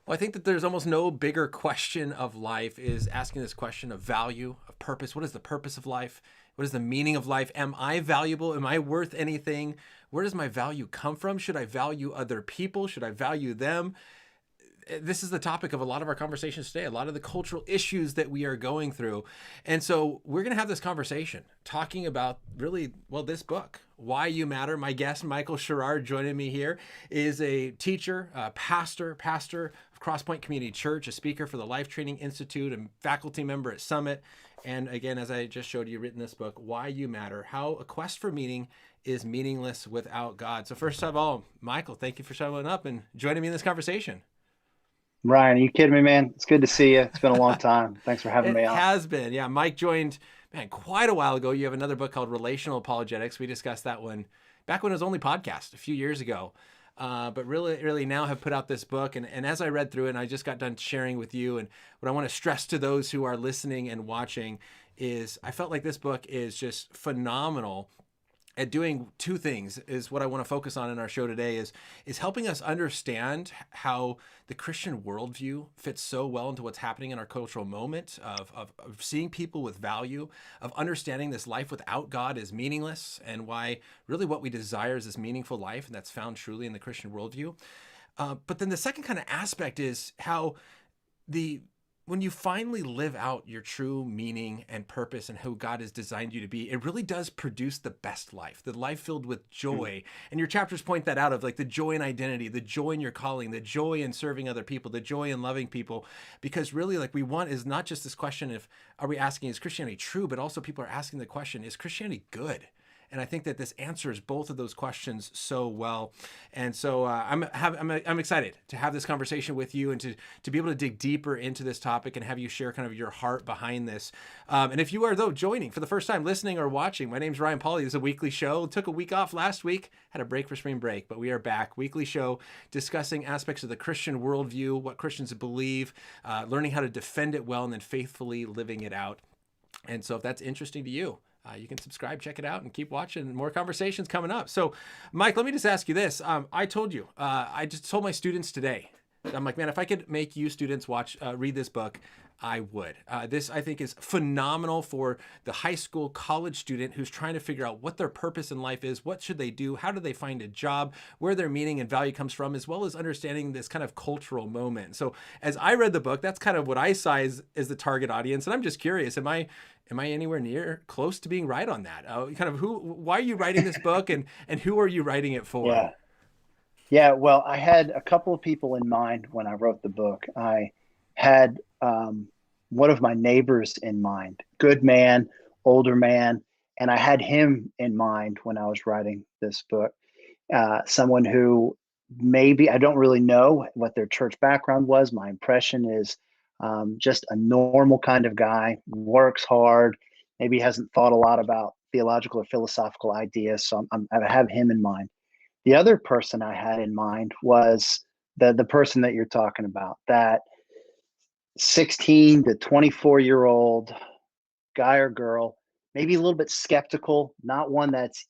Well, I think that there's almost no bigger question of life is asking this question of value, of purpose. What is the purpose of life? What is the meaning of life? Am I valuable? Am I worth anything? Where does my value come from? Should I value other people? Should I value them? This is the topic of a lot of our conversations today, a lot of the cultural issues that we are going through. And so we're going to have this conversation talking about really, well, this book, Why You Matter. My guest, Michael Sherrard, joining me here, is a teacher, a pastor of Crosspoint Community Church, a speaker for the Life Training Institute, and faculty member at Summit. And again, as I just showed you, written this book, Why You Matter, How a Quest for Meaning is Meaningless Without God. So first of all, Michael, thank you for showing up and joining me in this conversation. Ryan, are you kidding me, man? It's good to see you. It's been a long time. Thanks for having It me on. has been. Yeah. Mike joined, man, quite a while ago. You have another book called Relational Apologetics. We discussed that one back when it was only podcast a few years ago. But really now have put out this book. And as I read through it, and I just got done sharing with you, and what I want to stress to those who are listening and watching is I felt like this book is just phenomenal at doing two things is what I want to focus on in our show today is helping us understand how the Christian worldview fits so well into what's happening in our cultural moment of seeing people with value, of understanding this life without God is meaningless, and why really what we desire is this meaningful life, and that's found truly in the Christian worldview. But then the second kind of aspect is how the when you finally live out your true meaning and purpose and who God has designed you to be, it really does produce the best life, the life filled with joy. And your chapters point that out of like the joy in identity, the joy in your calling, the joy in serving other people, the joy in loving people. Because really, like we want is not just this question of are we asking, is Christianity true? But also people are asking the question, is Christianity good? And I think that this answers both of those questions so well. And so I'm excited to have this conversation with you and to be able to dig deeper into this topic and have you share kind of your heart behind this. And if you are, though, joining for the first time, listening or watching, my name's Ryan Pauly. This is a weekly show. Took a week off last week, had a break for spring break, but we are back. Weekly show discussing aspects of the Christian worldview, what Christians believe, learning how to defend it well, and then faithfully living it out. And so if that's interesting to you, you can subscribe, check it out, and keep watching. More conversations coming up. So, Mike, let me just ask you this. I told you, I just told my students today, I'm like, man, if I could make you students read this book, I would. This, I think, is phenomenal for the high school, college student who's trying to figure out what their purpose in life is, what should they do, how do they find a job, where their meaning and value comes from, as well as understanding this kind of cultural moment. So as I read the book, that's kind of what I saw as the target audience. And I'm just curious, am I anywhere near close to being right on that? Why are you writing this book and who are you writing it for? Yeah. Yeah. Well, I had a couple of people in mind when I wrote the book. I had one of my neighbors in mind, good man, older man, and I had him in mind when I was writing this book. Someone who maybe I don't really know what their church background was. My impression is just a normal kind of guy, works hard, maybe hasn't thought a lot about theological or philosophical ideas. So I have him in mind. The other person I had in mind was the person that you're talking about, that 16 to 24-year-old guy or girl, maybe a little bit skeptical, not one that's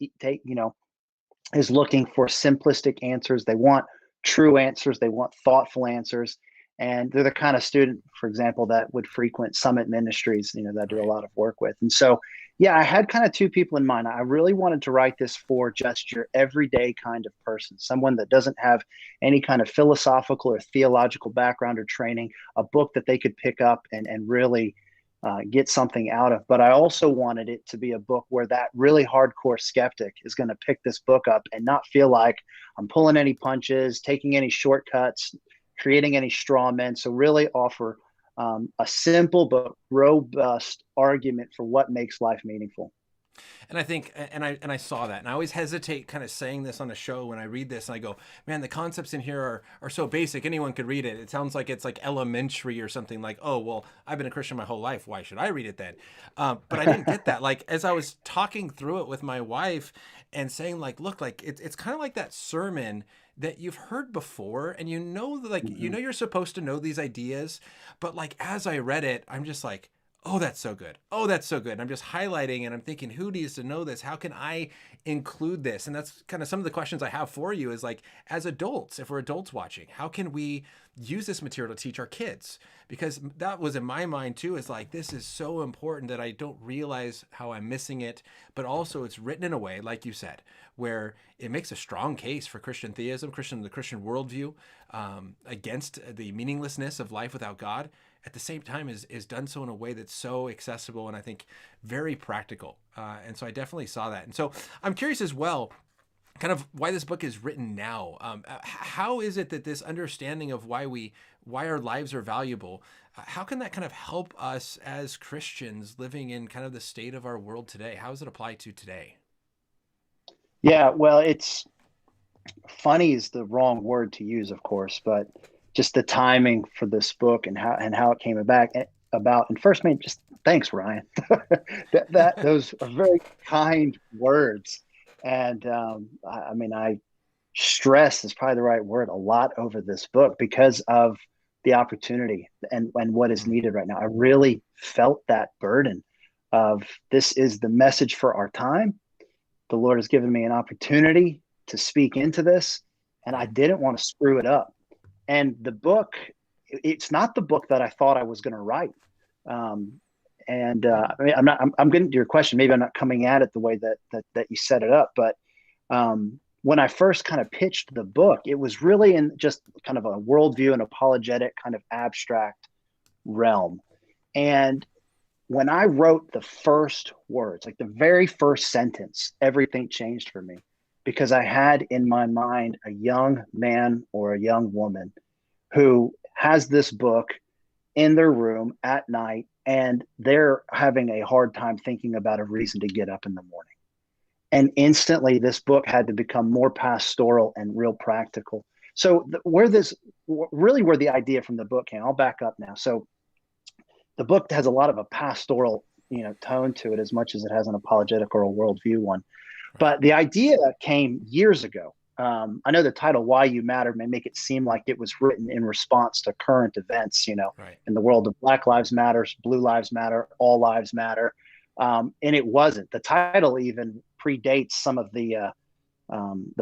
is looking for simplistic answers. They want true answers. They want thoughtful answers. And they're the kind of student, for example, that would frequent Summit Ministries, that I do a Right. lot of work with. And so, yeah, I had kind of two people in mind. I really wanted to write this for just your everyday kind of person, someone that doesn't have any kind of philosophical or theological background or training, a book that they could pick up and really get something out of. But I also wanted it to be a book where that really hardcore skeptic is going to pick this book up and not feel like I'm pulling any punches, taking any shortcuts, creating any straw men. So really offer a simple but robust argument for what makes life meaningful. And I think, and I saw that, and I always hesitate kind of saying this on a show when I read this, and I go, man, the concepts in here are so basic, anyone could read it. It sounds like it's like elementary or something like, oh, well, I've been a Christian my whole life. Why should I read it then? But I didn't get that. Like, as I was talking through it with my wife and saying like, look, like it's kind of like that sermon that you've heard before, and Mm-hmm. you're supposed to know these ideas, but like as I read it, I'm just like, Oh, that's so good. Oh, that's so good. And I'm just highlighting and I'm thinking, who needs to know this? How can I include this? And that's kind of some of the questions I have for you is like, as adults, if we're adults watching, how can we use this material to teach our kids? Because that was in my mind too, is like, this is so important that I don't realize how I'm missing it. But also it's written in a way, like you said, where it makes a strong case for Christian theism, the Christian worldview, against the meaninglessness of life without God. At the same time is done so in a way that's so accessible and I think very practical. And so I definitely saw that. And so I'm curious as well, kind of why this book is written now. How is it that this understanding of why our lives are valuable, how can that kind of help us as Christians living in kind of the state of our world today? How does it apply to today? Yeah, well, it's funny is the wrong word to use, of course, but just the timing for this book and how it came about. And first, man, just thanks, Ryan. That those are very kind words, and I mean, I stress is probably the right word a lot over this book because of the opportunity and what is needed right now. I really felt that burden of this is the message for our time. The Lord has given me an opportunity to speak into this, and I didn't want to screw it up. And the book, it's not the book that I thought I was going to write. I mean, I'm getting to your question. Maybe I'm not coming at it the way that you set it up, but when I first kind of pitched the book, it was really in just kind of a worldview and apologetic kind of abstract realm. And when I wrote the first words, like the very first sentence, everything changed for me because I had in my mind a young man or a young woman who has this book in their room at night and they're having a hard time thinking about a reason to get up in the morning. And instantly this book had to become more pastoral and real practical. So where the idea from the book came, I'll back up now. So the book has a lot of a pastoral, tone to it as much as it has an apologetic or a worldview one. But the idea came years ago. I know the title "Why You Matter" may make it seem like it was written in response to current events, in the world of Black Lives Matter, Blue Lives Matter, All Lives Matter, and it wasn't. The title even predates some of the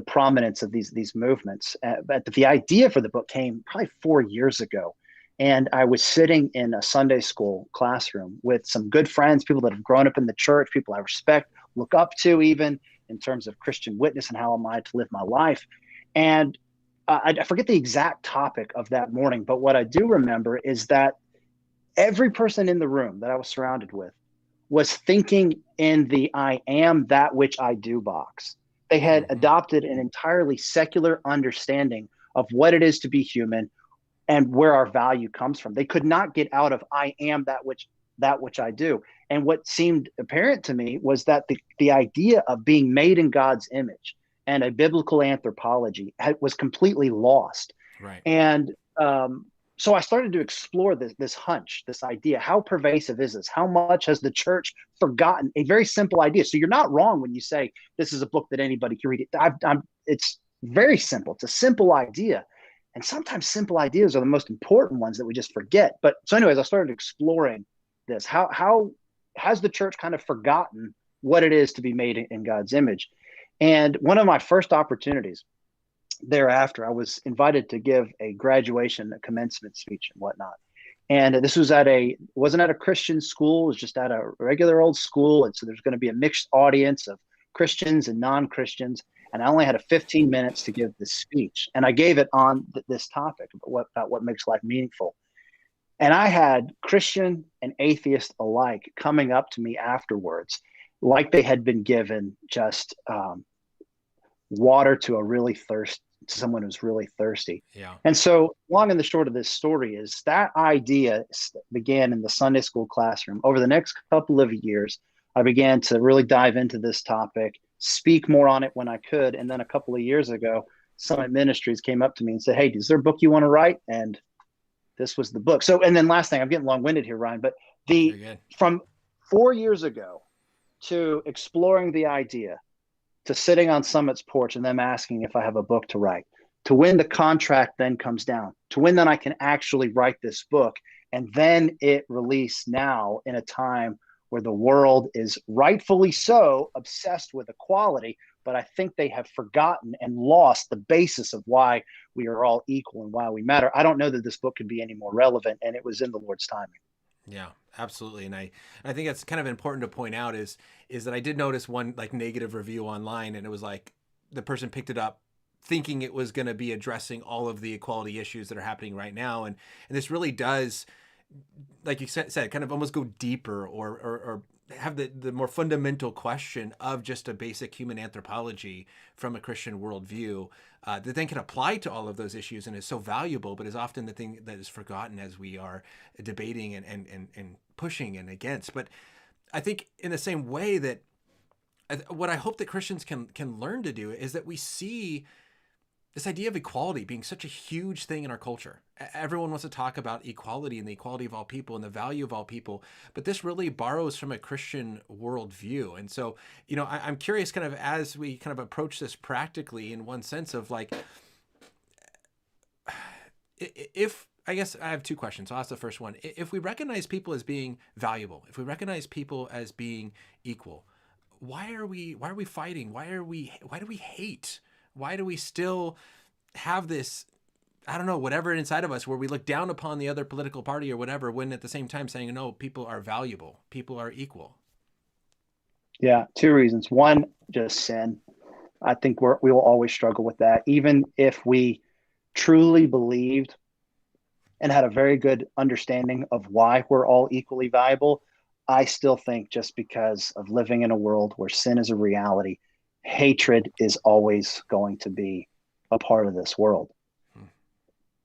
prominence of these movements. But the idea for the book came probably 4 years ago. And I was sitting in a Sunday school classroom with some good friends, people that have grown up in the church, people I respect, look up to even in terms of Christian witness and how am I to live my life. And I forget the exact topic of that morning, but what I do remember is that every person in the room that I was surrounded with was thinking in the I am that which I do box. They had adopted an entirely secular understanding of what it is to be human and where our value comes from. They could not get out of I am that which I do. And what seemed apparent to me was that the idea of being made in God's image and a biblical anthropology was completely lost. Right. And so I started to explore this hunch, this idea. How pervasive is this? How much has the church forgotten a very simple idea? So you're not wrong when you say this is a book that anybody can read. It's very simple. It's a simple idea. And sometimes simple ideas are the most important ones that we just forget. But so anyways, I started exploring this. How has the church kind of forgotten what it is to be made in God's image? And one of my first opportunities thereafter, I was invited to give a graduation, a commencement speech and whatnot. And this was wasn't at a Christian school, it was just at a regular old school. And so there's going to be a mixed audience of Christians and non-Christians. And I only had 15 minutes to give this speech. And I gave it on this topic about what makes life meaningful. And I had Christian and atheist alike coming up to me afterwards, like they had been given just water to someone who's really thirsty. Yeah. And so long and the short of this story is that idea began in the Sunday school classroom. Over the next couple of years, I began to really dive into this topic, speak more on it when I could. And then a couple of years ago, Summit Ministries came up to me and said, "Hey, is there a book you want to write?" And this was the book. So, and then last thing, I'm getting long-winded here, Ryan, but from 4 years ago to exploring the idea, to sitting on Summit's porch and them asking if I have a book to write, To when the contract then comes down, to when then I can actually write this book, and then it release now in a time where the world is rightfully so obsessed with equality, but I think they have forgotten and lost the basis of why we are all equal and why we matter. I don't know that this book could be any more relevant, and it was in the Lord's timing. Yeah, absolutely. And I think that's kind of important to point out is that I did notice one like negative review online, and it was like the person picked it up thinking it was going to be addressing all of the equality issues that are happening right now. And this really does, like you said, kind of almost go deeper or have the more fundamental question of just a basic human anthropology from a Christian worldview that then can apply to all of those issues and is so valuable, but is often the thing that is forgotten as we are debating and pushing and against. But I think in the same way that what I hope that Christians can learn to do is that we see this idea of equality being such a huge thing in our culture. Everyone wants to talk about equality and the equality of all people and the value of all people, but this really borrows from a Christian worldview. And so, I'm curious kind of as we kind of approach this practically in one sense of like, if, I guess I have two questions. I'll ask the first one. If we recognize people as being valuable, if we recognize people as being equal, why are we fighting? Why do we hate? Why do we still have this, I don't know, whatever inside of us where we look down upon the other political party or whatever, when at the same time saying, no, people are valuable, people are equal? Yeah, two reasons. One, just sin. I think we will always struggle with that. Even if we truly believed and had a very good understanding of why we're all equally valuable, I still think just because of living in a world where sin is a reality, hatred is always going to be a part of this world.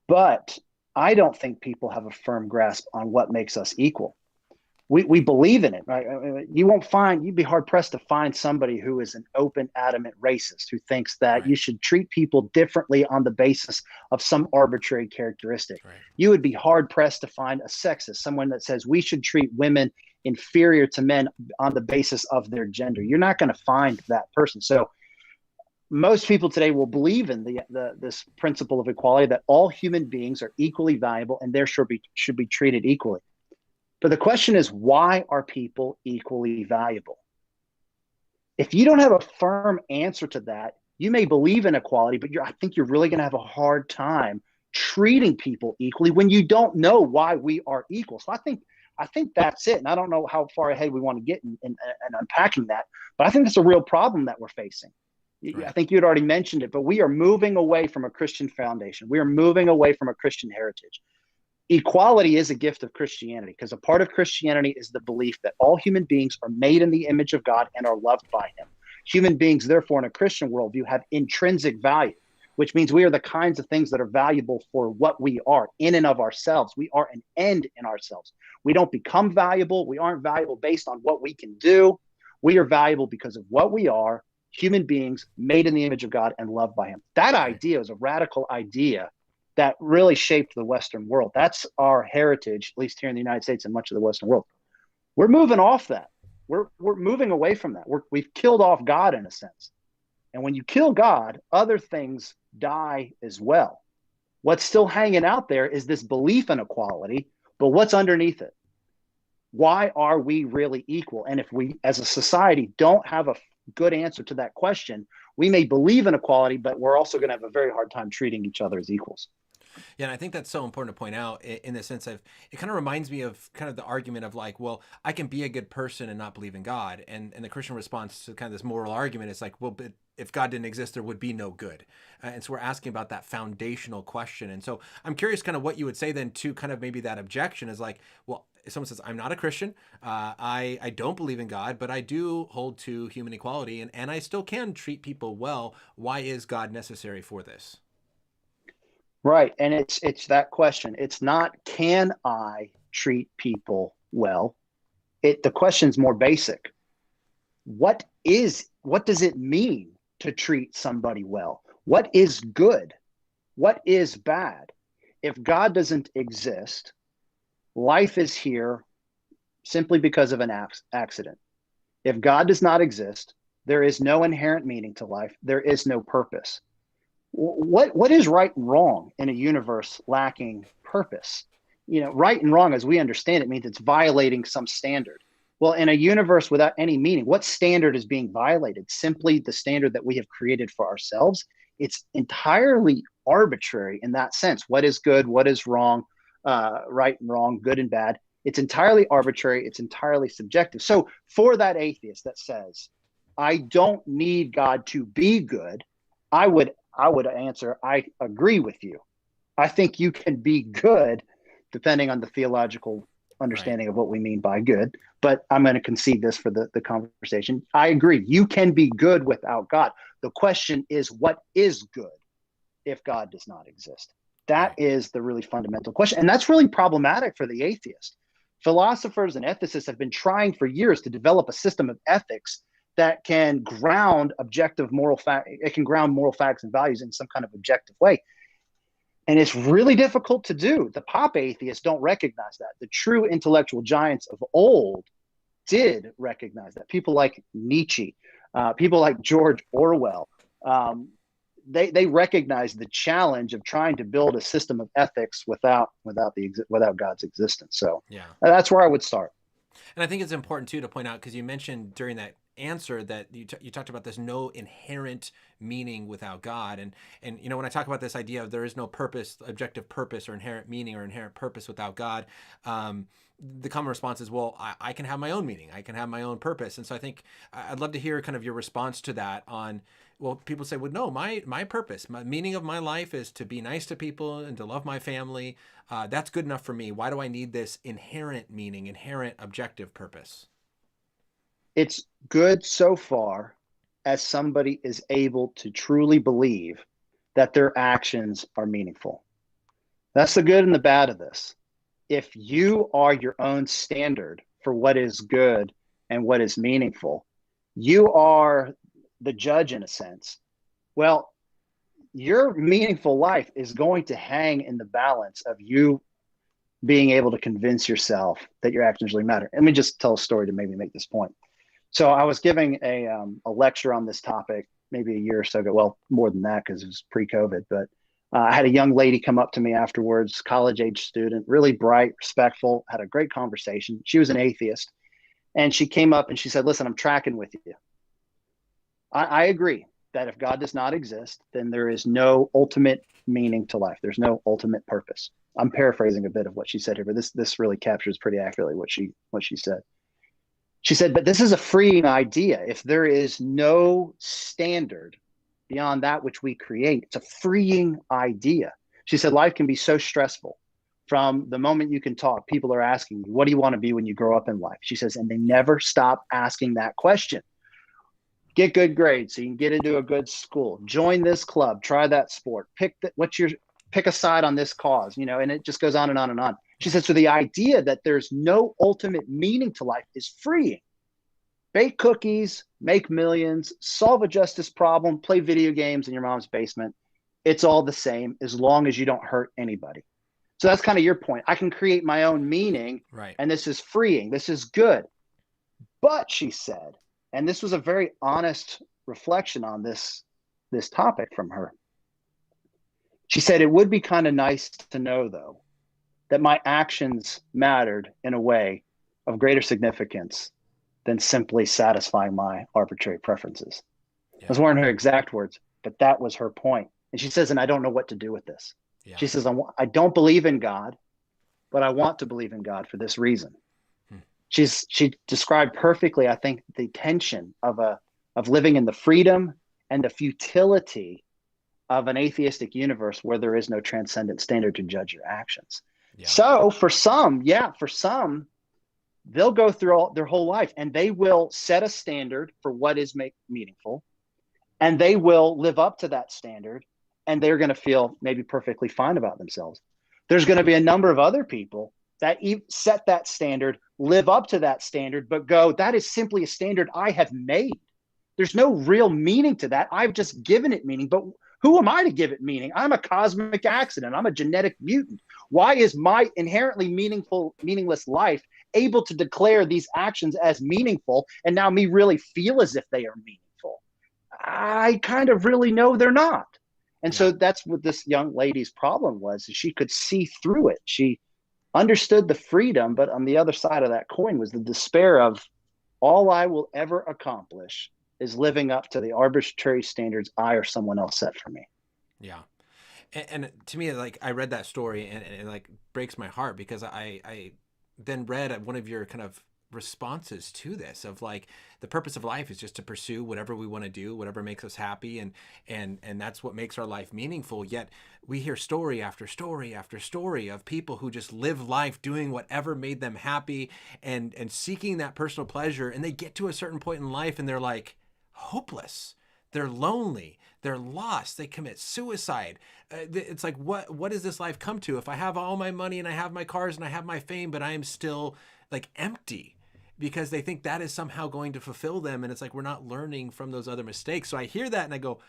But I don't think people have a firm grasp on what makes us equal. We believe in it, right? You'd be hard pressed to find somebody who is an open, adamant racist who thinks that you should treat people differently on the basis of some arbitrary characteristic. Right. You would be hard pressed to find a sexist, someone that says we should treat women inferior to men on the basis of their gender. You're not going to find that person. So most people today will believe in this principle of equality, that all human beings are equally valuable and therefore should be treated equally. But the question is, why are people equally valuable? If you don't have a firm answer to that, you may believe in equality, but I think you're really going to have a hard time treating people equally when you don't know why we are equal. So I think that's it. And I don't know how far ahead we want to get in unpacking that, but I think that's a real problem that we're facing. Right. I think you had already mentioned it, but we are moving away from a Christian foundation. We are moving away from a Christian heritage. Equality is a gift of Christianity because a part of Christianity is the belief that all human beings are made in the image of God and are loved by him. Human beings, therefore, in a Christian worldview, have intrinsic value, which means we are the kinds of things that are valuable for what we are in and of ourselves. We are an end in ourselves. We don't become valuable. We aren't valuable based on what we can do. We are valuable because of what we are, human beings made in the image of God and loved by him. That idea is a radical idea that really shaped the Western world. That's our heritage, at least here in the United States and much of the Western world. We're moving off that. We're moving away from that. We've killed off God in a sense. And when you kill God, other things die as well. What's still hanging out there is this belief in equality, but what's underneath it? Why are we really equal? And if we, as a society, don't have a good answer to that question, we may believe in equality, but we're also going to have a very hard time treating each other as equals. Yeah, and I think that's so important to point out in the sense of, it kind of reminds me of kind of the argument of like, well, I can be a good person and not believe in God. And the Christian response to kind of this moral argument is like, well, but if God didn't exist, there would be no good. And so we're asking about that foundational question. And so I'm curious kind of what you would say then to kind of maybe that objection is like, well, if someone says, I'm not a Christian, I don't believe in God, but I do hold to human equality and I still can treat people well. Why is God necessary for this? Right. And it's that question. It's not, can I treat people well? The question's more basic. What does it mean to treat somebody well? What is good? What is bad? If God doesn't exist, life is here simply because of an accident. If God does not exist, there is no inherent meaning to life. There is no purpose. what is right and wrong in a universe lacking purpose? Right and wrong, as we understand it, means it's violating some standard. Well, in a universe without any meaning, what standard is being violated? Simply the standard that we have created for ourselves. It's entirely arbitrary in that sense. What is good? What is wrong? Right and wrong, good and bad. It's entirely arbitrary. It's entirely subjective. So for that atheist that says, I don't need God to be good, I would answer, I agree with you. I think you can be good depending on the theological understanding of what we mean by good. But I'm going to concede this for the conversation. I agree. You can be good without God. The question is, what is good if God does not exist? That is the really fundamental question. And that's really problematic for the atheist. Philosophers and ethicists have been trying for years to develop a system of ethics that can ground objective moral fact. It can ground moral facts and values in some kind of objective way. And it's really difficult to do. The pop atheists don't recognize that. The true intellectual giants of old did recognize that. People like Nietzsche, people like George Orwell, they recognize the challenge of trying to build a system of ethics without God's existence. So that's where I would start. And I think it's important too to point out, because you mentioned during that answer that you talked about this no inherent meaning without God, and when I talk about this idea of there is no purpose, objective purpose, or inherent meaning or inherent purpose without God, the common response is, well, I can have my own meaning, I can have my own purpose. And so I think I'd love to hear kind of your response to that on, well, people say, well, no, my purpose, my meaning of my life is to be nice to people and to love my family. That's good enough for me. Why do I need this inherent meaning, inherent objective purpose? It's good so far as somebody is able to truly believe that their actions are meaningful. That's the good and the bad of this. If you are your own standard for what is good and what is meaningful, you are the judge in a sense. Well, your meaningful life is going to hang in the balance of you being able to convince yourself that your actions really matter. Let me just tell a story to maybe make this point. So I was giving a lecture on this topic maybe a year or so ago. Well, more than that, because it was pre-COVID. But I had a young lady come up to me afterwards, college-age student, really bright, respectful, had a great conversation. She was an atheist. And she came up and she said, listen, I'm tracking with you. I agree that if God does not exist, then there is no ultimate meaning to life. There's no ultimate purpose. I'm paraphrasing a bit of what she said here, but this really captures pretty accurately what she said. She said, but this is a freeing idea. If there is no standard beyond that which we create, it's a freeing idea. She said, life can be so stressful. From the moment you can talk, people are asking you, what do you want to be when you grow up in life? She says, and they never stop asking that question. Get good grades so you can get into a good school. Join this club. Try that sport. Pick a side on this cause, and it just goes on and on and on. She said, so the idea that there's no ultimate meaning to life is freeing. Bake cookies, make millions, solve a justice problem, play video games in your mom's basement. It's all the same as long as you don't hurt anybody. So that's kind of your point. I can create my own meaning, right? And this is freeing. This is good. But she said, and this was a very honest reflection on this topic from her. She said, it would be kind of nice to know, though, that my actions mattered in a way of greater significance than simply satisfying my arbitrary preferences. Yeah. Those weren't her exact words, but that was her point. And she says, and I don't know what to do with this. Yeah. She says, I don't believe in God, but I want to believe in God for this reason. She described perfectly, I think, the tension of living in the freedom and the futility of an atheistic universe where there is no transcendent standard to judge your actions. Yeah. So for some, they'll go through their whole life and they will set a standard for what is meaningful, and they will live up to that standard, and they're going to feel maybe perfectly fine about themselves. There's going to be a number of other people that set that standard, live up to that standard, but go, that is simply a standard I have made. There's no real meaning to that. I've just given it meaning, but who am I to give it meaning? I'm a cosmic accident. I'm a genetic mutant. Why is my inherently meaningless life able to declare these actions as meaningful, and now me really feel as if they are meaningful? I kind of really know they're not. And Yeah. so that's what this young lady's problem was. She could see through it. She understood the freedom, but on the other side of that coin was the despair of all I will ever accomplish is living up to the arbitrary standards I or someone else set for me. Yeah. And to me, like, I read that story and it like breaks my heart because I then read one of your kind of responses to this of like the purpose of life is just to pursue whatever we want to do, whatever makes us happy, and that's what makes our life meaningful. Yet we hear story after story after story of people who just live life doing whatever made them happy and seeking that personal pleasure, and they get to a certain point in life and they're like hopeless, they're lonely, they're lost, they commit suicide. It's like, what does this life come to if I have all my money and I have my cars and I have my fame, but I am still like empty? Because they think that is somehow going to fulfill them, and it's like we're not learning from those other mistakes. So I hear that and I go,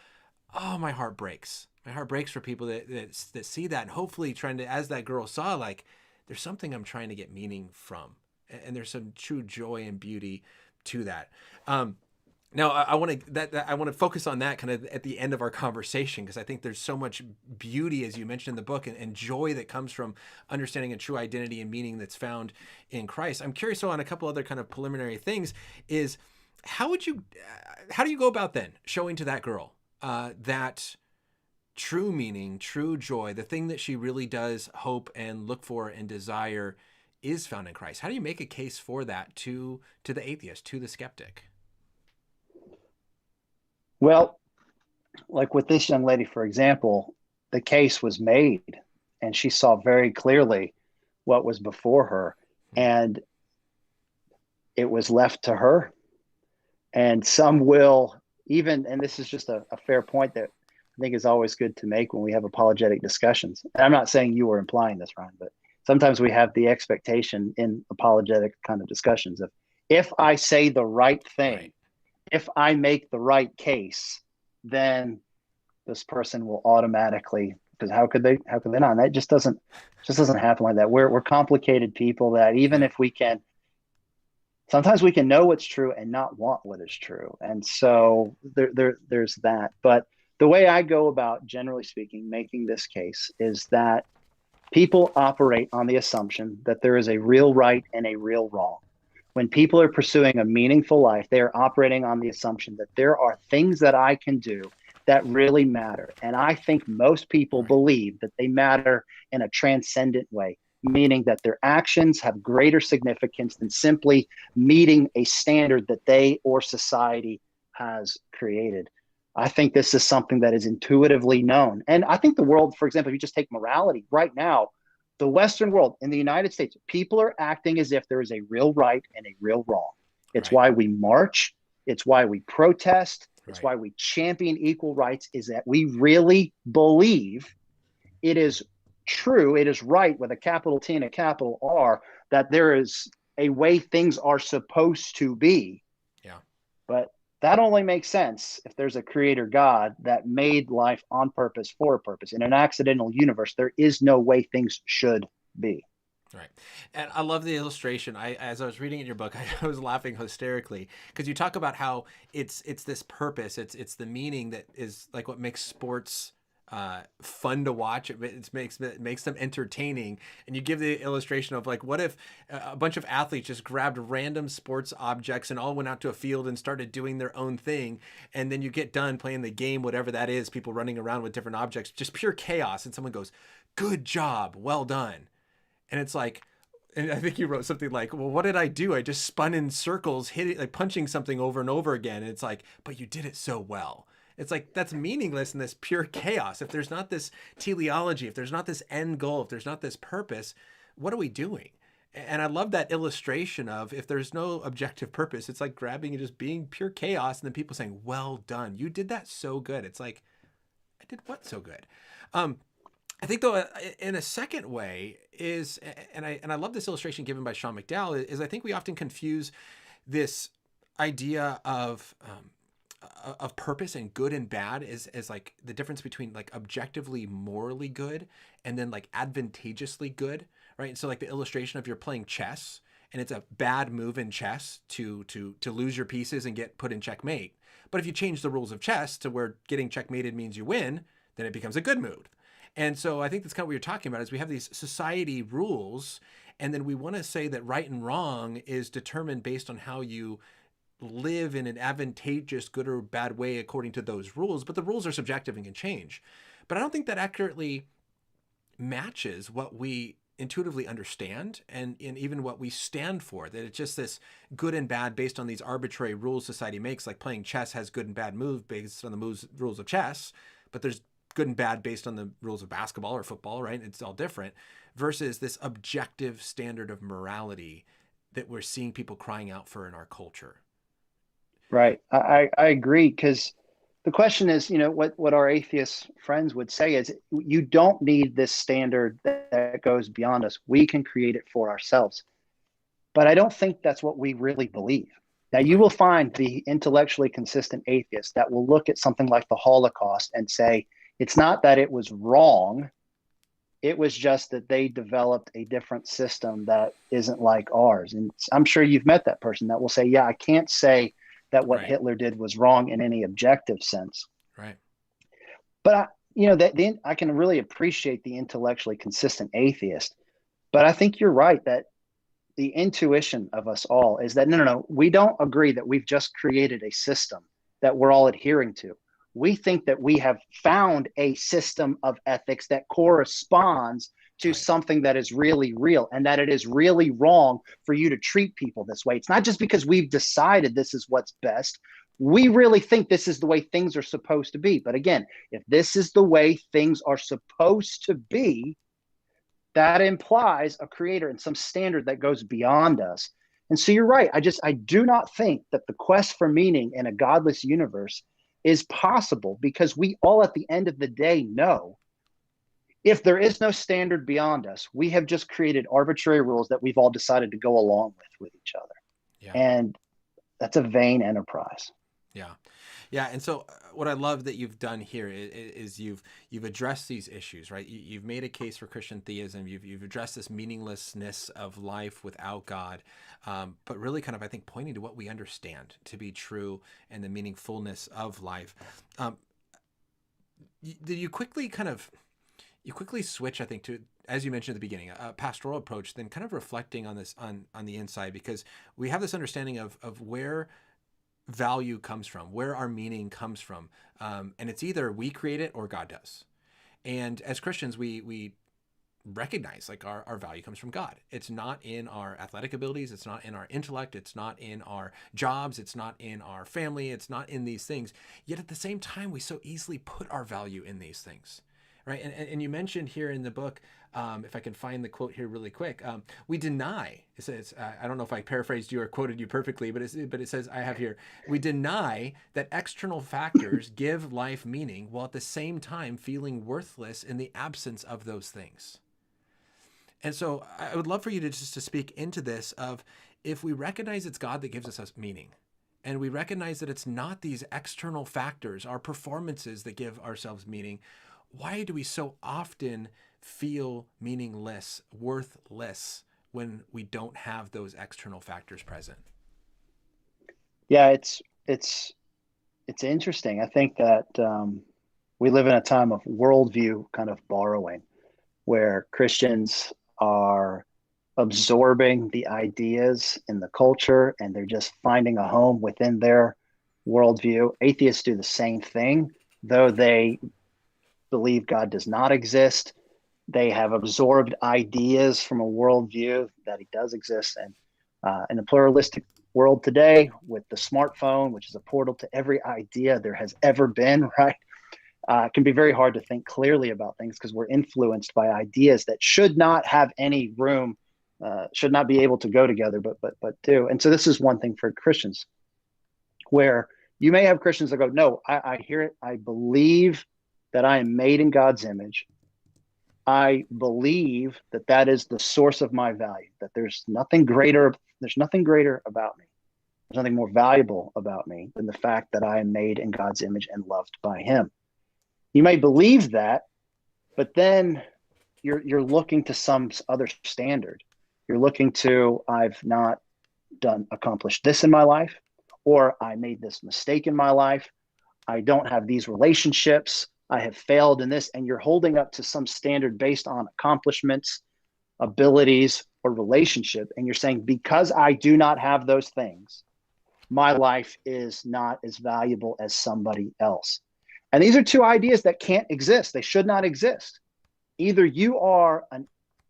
oh, my heart breaks. My heart breaks for people that see that, and hopefully trying to, as that girl saw, like there's something I'm trying to get meaning from, and there's some true joy and beauty to that. Now I want to I want to focus on that kind of at the end of our conversation, because I think there's so much beauty, as you mentioned in the book, and joy that comes from understanding a true identity and meaning that's found in Christ. I'm curious, so on a couple other kind of preliminary things, is how do you go about then showing to that girl that true meaning, true joy, the thing that she really does hope and look for and desire is found in Christ? How do you make a case for that to the atheist, to the skeptic? Well, like with this young lady, for example, the case was made and she saw very clearly what was before her, and it was left to her. And some will even, and this is just a fair point that I think is always good to make when we have apologetic discussions. And I'm not saying you were implying this, Ryan, but sometimes we have the expectation in apologetic kind of discussions of if I say the right thing, Right. if I make the right case, then this person will automatically, because how could they not? And that just doesn't happen like that. We're complicated people that even Yeah. if we can, sometimes we can know what's true and not want what is true. And so there's that. But the way I go about, generally speaking, making this case is that people operate on the assumption that there is a real right and a real wrong. When people are pursuing a meaningful life, they are operating on the assumption that there are things that I can do that really matter. And I think most people Right. believe that they matter in a transcendent way, meaning that their actions have greater significance than simply meeting a standard that they or society has created. I think this is something that is intuitively known. And I think the world, for example, if you just take morality right now, the Western world, in the United States, people are acting as if there is a real right and a real wrong. It's Right. why we march. It's why we protest. It's Right. why we champion equal rights, is that we really believe it is true, it is right with a capital T and a capital R, that there is a way things are supposed to be. Yeah. But that only makes sense if there's a creator God that made life on purpose for a purpose. In an accidental universe, there is no way things should be. Right. And I love the illustration. As I was reading in your book, I was laughing hysterically because you talk about how it's this purpose, it's the meaning that is like what makes sports fun to watch. It makes them entertaining. And you give the illustration of like, what if a bunch of athletes just grabbed random sports objects and all went out to a field and started doing their own thing, and then you get done playing the game, whatever that is, people running around with different objects, just pure chaos, and someone goes, "Good job, well done." And it's like, and I think you wrote something like, well, what did I do? I just spun in circles, hitting, like punching something over and over again. And it's like, but you did it so well. It's like, that's meaningless in this pure chaos. If there's not this teleology, if there's not this end goal, if there's not this purpose, what are we doing? And I love that illustration of if there's no objective purpose, it's like grabbing and just being pure chaos. And then people saying, well done. You did that so good. It's like, I did what so good? I think though, in a second way is, and I love this illustration given by Sean McDowell, is I think we often confuse this idea of purpose and good and bad as like the difference between like objectively morally good and then like advantageously good, right? And so like the illustration of you're playing chess and it's a bad move in chess to lose your pieces and get put in checkmate. But if you change the rules of chess to where getting checkmated means you win, then it becomes a good mood. And so I think that's kind of what you're talking about is we have these society rules, and then we want to say that right and wrong is determined based on how you live in an advantageous, good or bad way according to those rules. But the rules are subjective and can change. But I don't think that accurately matches what we intuitively understand and even what we stand for, that it's just this good and bad based on these arbitrary rules society makes, like playing chess has good and bad moves based on the rules of chess, but there's good and bad based on the rules of basketball or football, right? It's all different, versus this objective standard of morality that we're seeing people crying out for in our culture. Right. I agree, because the question is, what our atheist friends would say is you don't need this standard that goes beyond us. We can create it for ourselves. But I don't think that's what we really believe. Now, you will find the intellectually consistent atheist that will look at something like the Holocaust and say, it's not that it was wrong. It was just that they developed a different system that isn't like ours. And I'm sure you've met that person that will say, yeah, I can't say that what Hitler did was wrong in any objective sense. Right. But I can really appreciate the intellectually consistent atheist. But I think you're right that the intuition of us all is that no, we don't agree that we've just created a system that we're all adhering to. We think that we have found a system of ethics that corresponds to something that is really real, and that it is really wrong for you to treat people this way. It's not just because we've decided this is what's best. We really think this is the way things are supposed to be. But again, if this is the way things are supposed to be, that implies a creator and some standard that goes beyond us. And so you're right. I do not think that the quest for meaning in a godless universe is possible, because we all at the end of the day know if there is no standard beyond us, we have just created arbitrary rules that we've all decided to go along with each other. Yeah. And that's a vain enterprise. Yeah. Yeah. And so what I love that you've done here is you've addressed these issues, right? You've made a case for Christian theism. You've addressed this meaninglessness of life without God, but really kind of, I think, pointing to what we understand to be true and the meaningfulness of life. You quickly switch, I think, to, as you mentioned at the beginning, a pastoral approach, then kind of reflecting on this on the inside, because we have this understanding of where value comes from, where our meaning comes from. And it's either we create it or God does. And as Christians, we recognize like our value comes from God. It's not in our athletic abilities. It's not in our intellect. It's not in our jobs. It's not in our family. It's not in these things. Yet at the same time, we so easily put our value in these things. Right. And you mentioned here in the book, if I can find the quote here really quick, we deny, it says, I don't know if I paraphrased you or quoted you perfectly, but it says, I have here, we deny that external factors give life meaning while at the same time feeling worthless in the absence of those things. And so I would love for you to just to speak into this of, if we recognize it's God that gives us meaning, and we recognize that it's not these external factors, our performances, that give ourselves meaning, why do we so often feel meaningless, worthless, when we don't have those external factors present? Yeah, it's interesting. I think that we live in a time of worldview kind of borrowing, where Christians are absorbing the ideas in the culture and they're just finding a home within their worldview. Atheists do the same thing, though they believe God does not exist. They have absorbed ideas from a worldview that he does exist. And in a pluralistic world today, with the smartphone, which is a portal to every idea there has ever been, right? It can be very hard to think clearly about things because we're influenced by ideas that should not have any room, should not be able to go together, but do. And so this is one thing for Christians, where you may have Christians that go, no, I hear it. I believe that I am made in God's image. I believe that that is the source of my value, that there's nothing greater about me. There's nothing more valuable about me than the fact that I am made in God's image and loved by him. You may believe that, but then you're looking to some other standard. You're looking to, I've not accomplished this in my life, or I made this mistake in my life. I don't have these relationships. I have failed in this, and you're holding up to some standard based on accomplishments, abilities, or relationship, and you're saying, because I do not have those things, my life is not as valuable as somebody else. And these are two ideas that can't exist. They should not exist. Either you are a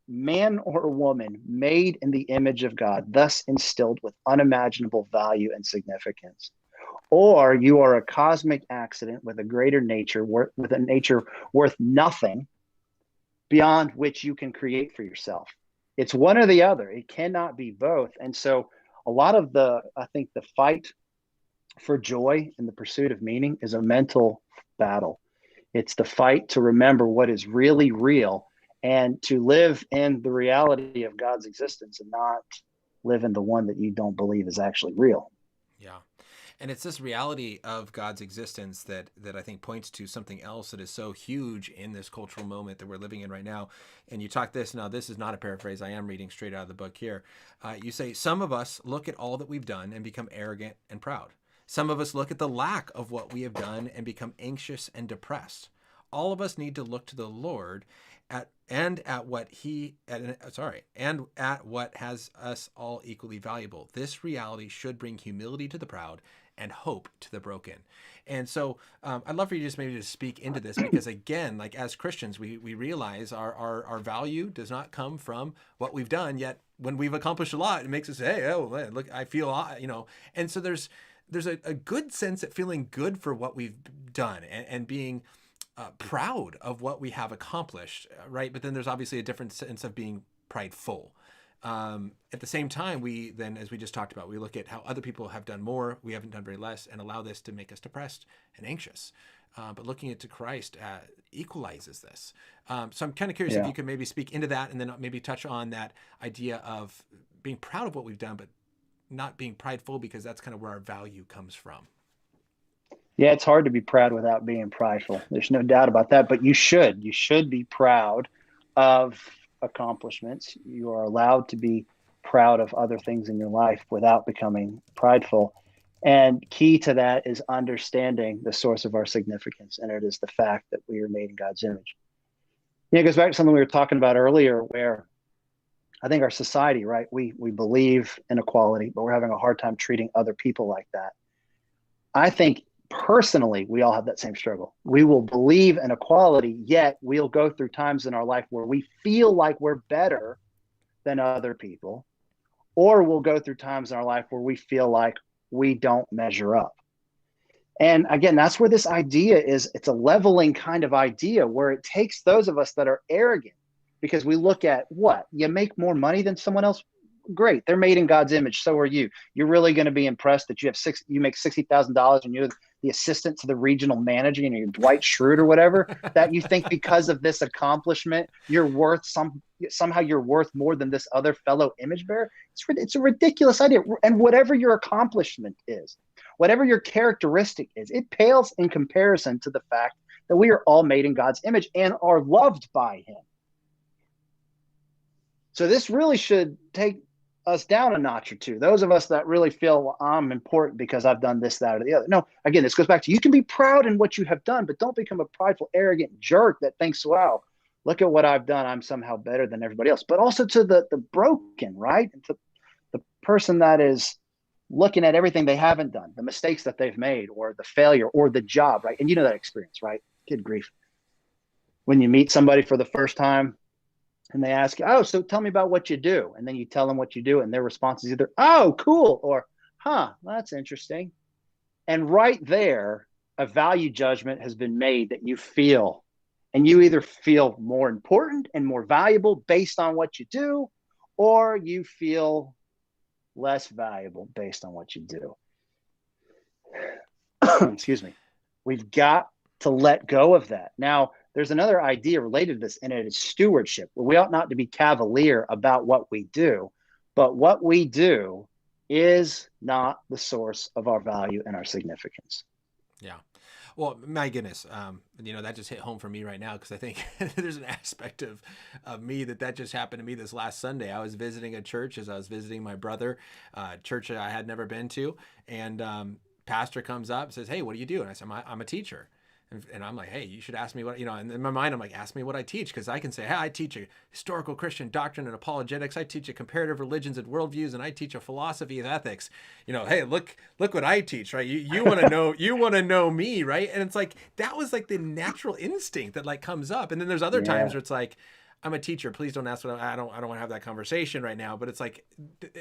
man or a woman made in the image of God, thus instilled with unimaginable value and significance, or you are a cosmic accident with a greater nature, with a nature worth nothing beyond which you can create for yourself. It's one or the other. It cannot be both. And so a lot of I think the fight for joy and the pursuit of meaning is a mental battle. It's the fight to remember what is really real and to live in the reality of God's existence and not live in the one that you don't believe is actually real. Yeah. And it's this reality of God's existence that I think points to something else that is so huge in this cultural moment that we're living in right now. And you talk this, now this is not a paraphrase, I am reading straight out of the book here. You say, some of us look at all that we've done and become arrogant and proud. Some of us look at the lack of what we have done and become anxious and depressed. All of us need to look to the Lord at what has us all equally valuable. This reality should bring humility to the proud and hope to the broken. And so I'd love for you just maybe to speak into this, because again, like as Christians, we realize our value does not come from what we've done, yet when we've accomplished a lot, it makes us say, hey, oh, man, look, I feel, and so there's a good sense at feeling good for what we've done and being proud of what we have accomplished, right? But then there's obviously a different sense of being prideful. At the same time, we then, as we just talked about, we look at how other people have done more, we haven't done very less, and allow this to make us depressed and anxious. But looking to Christ equalizes this. So I'm kind of curious if you could maybe speak into that, and then maybe touch on that idea of being proud of what we've done, but not being prideful, because that's kind of where our value comes from. Yeah, it's hard to be proud without being prideful. There's no doubt about that. But you should be proud of accomplishments. You are allowed to be proud of other things in your life without becoming prideful. And key to that is understanding the source of our significance. And it is the fact that we are made in God's image. Yeah, it goes back to something we were talking about earlier, where I think our society, right, we believe in equality, but we're having a hard time treating other people like that. I think personally, we all have that same struggle. We will believe in equality, yet we'll go through times in our life where we feel like we're better than other people, or we'll go through times in our life where we feel like we don't measure up. And again, that's where this idea is. It's a leveling kind of idea where it takes those of us that are arrogant, because we look at what? You make more money than someone else? Great. They're made in God's image. So are you. You're really going to be impressed that you make $60,000 and you're the assistant to the regional manager and you're Dwight Schrute or whatever, that you think because of this accomplishment, you're worth somehow you're worth more than this other fellow image bearer. It's a ridiculous idea. And whatever your accomplishment is, whatever your characteristic is, it pales in comparison to the fact that we are all made in God's image and are loved by him. So this really should take us down a notch or two. Those of us that really feel, well, I'm important because I've done this, that, or the other. No, again, this goes back to, you can be proud in what you have done, but don't become a prideful, arrogant jerk that thinks, wow, look at what I've done. I'm somehow better than everybody else. But also to the broken, right? And to the person that is looking at everything they haven't done, the mistakes that they've made, or the failure, or the job, right? And you know that experience, right? Good grief. When you meet somebody for the first time, and they ask you, oh, so tell me about what you do. And then you tell them what you do. And their response is either, oh, cool, or, huh, that's interesting. And right there, a value judgment has been made that you feel. And you either feel more important and more valuable based on what you do, or you feel less valuable based on what you do. Excuse me. We've got to let go of that. Now, there's another idea related to this, and it is stewardship. We ought not to be cavalier about what we do, but what we do is not the source of our value and our significance. Yeah. Well, my goodness, that just hit home for me right now, because I think there's an aspect of me that just happened to me this last Sunday. I was visiting a church as I was visiting my brother, church that I had never been to, and pastor comes up and says, hey, what do you do? And I said, I'm a teacher. And I'm like, hey, you should ask me what, and in my mind, I'm like, ask me what I teach. Cause I can say, hey, I teach a historical Christian doctrine and apologetics. I teach a comparative religions and worldviews, and I teach a philosophy of ethics. Hey, look what I teach, right? You want to know, you want to know me, right? And it's like, that was like the natural instinct that like comes up. And then there's other times Yeah. where it's like, I'm a teacher. Please don't ask what I don't want to have that conversation right now. But it's like,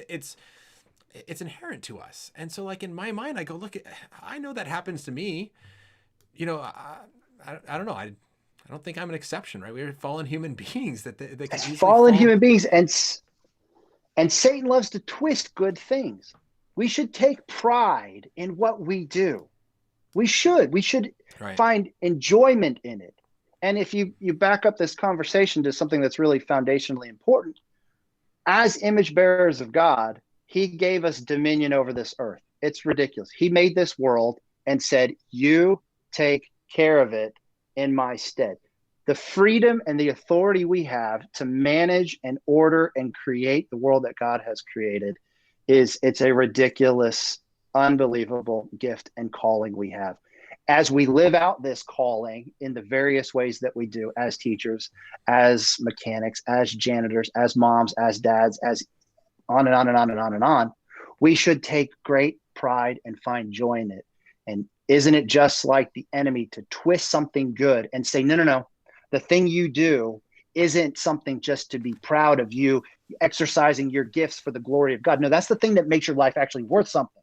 it's inherent to us. And so like in my mind, I go, look, I know that happens to me. I don't know. I don't think I'm an exception, right? We're fallen human beings that they can As easily fallen fall. human beings, and Satan loves to twist good things. We should take pride in what we do. We should Right. find enjoyment in it. And if you back up this conversation to something that's really foundationally important, as image bearers of God, he gave us dominion over this earth. It's ridiculous. He made this world and said, you take care of it in my stead. The freedom and the authority we have to manage and order and create the world that God has created it's a ridiculous, unbelievable gift and calling we have. As we live out this calling in the various ways that we do as teachers, as mechanics, as janitors, as moms, as dads, as on and on and on and on and on, we should take great pride and find joy in it. And isn't it just like the enemy to twist something good and say, no, the thing you do isn't something just to be proud of you exercising your gifts for the glory of God. No, that's the thing that makes your life actually worth something.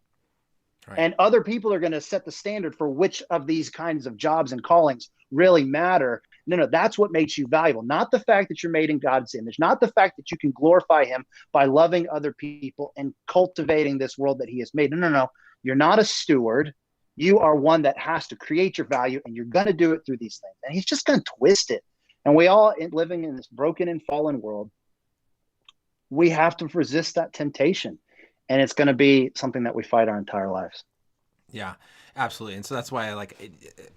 Right. And other people are going to set the standard for which of these kinds of jobs and callings really matter. No, that's what makes you valuable. Not the fact that you're made in God's image, not the fact that you can glorify him by loving other people and cultivating this world that he has made. No. You're not a steward. You are one that has to create your value, and you're going to do it through these things. And he's just going to twist it. And we all, living in this broken and fallen world, we have to resist that temptation. And it's going to be something that we fight our entire lives. Yeah, absolutely. And so that's why I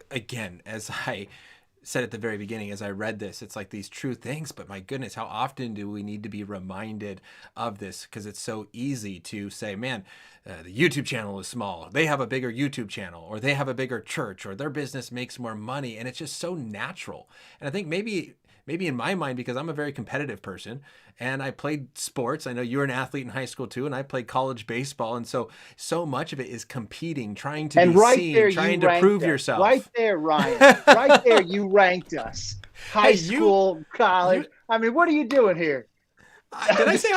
again, as I said at the very beginning, as I read this, it's like these true things, but my goodness, how often do we need to be reminded of this? Because it's so easy to say, man, the YouTube channel is small. They have a bigger YouTube channel, or they have a bigger church, or their business makes more money. And it's just so natural. And I think maybe in my mind, because I'm a very competitive person and I played sports. I know you were an athlete in high school too, and I played college baseball. And so much of it is competing, trying to be seen, trying to prove yourself. Right there, Ryan. Right there, you ranked us. High school, college. I mean, what are you doing here? Did I say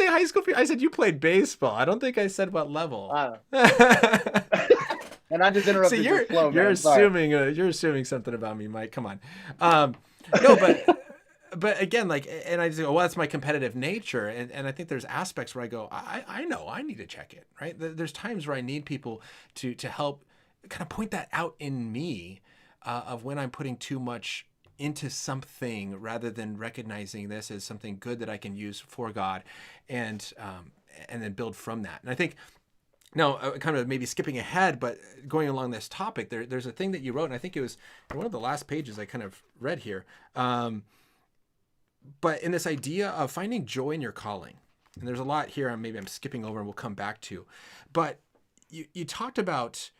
high school? I said you played baseball. I don't think I said what level. And I just interrupted your flow. You're assuming something about me, Mike. Come on. No, but again, and I just go, well, that's my competitive nature. And I think there's aspects where I go, I know I need to check it, right? There's times where I need people to help kind of point that out in me of when I'm putting too much into something rather than recognizing this as something good that I can use for God and then build from that. And I think, now, kind of maybe skipping ahead, but going along this topic, there's a thing that you wrote, and I think it was one of the last pages I kind of read here. But in this idea of finding joy in your calling, and there's a lot here maybe I'm skipping over and we'll come back to, but you talked about,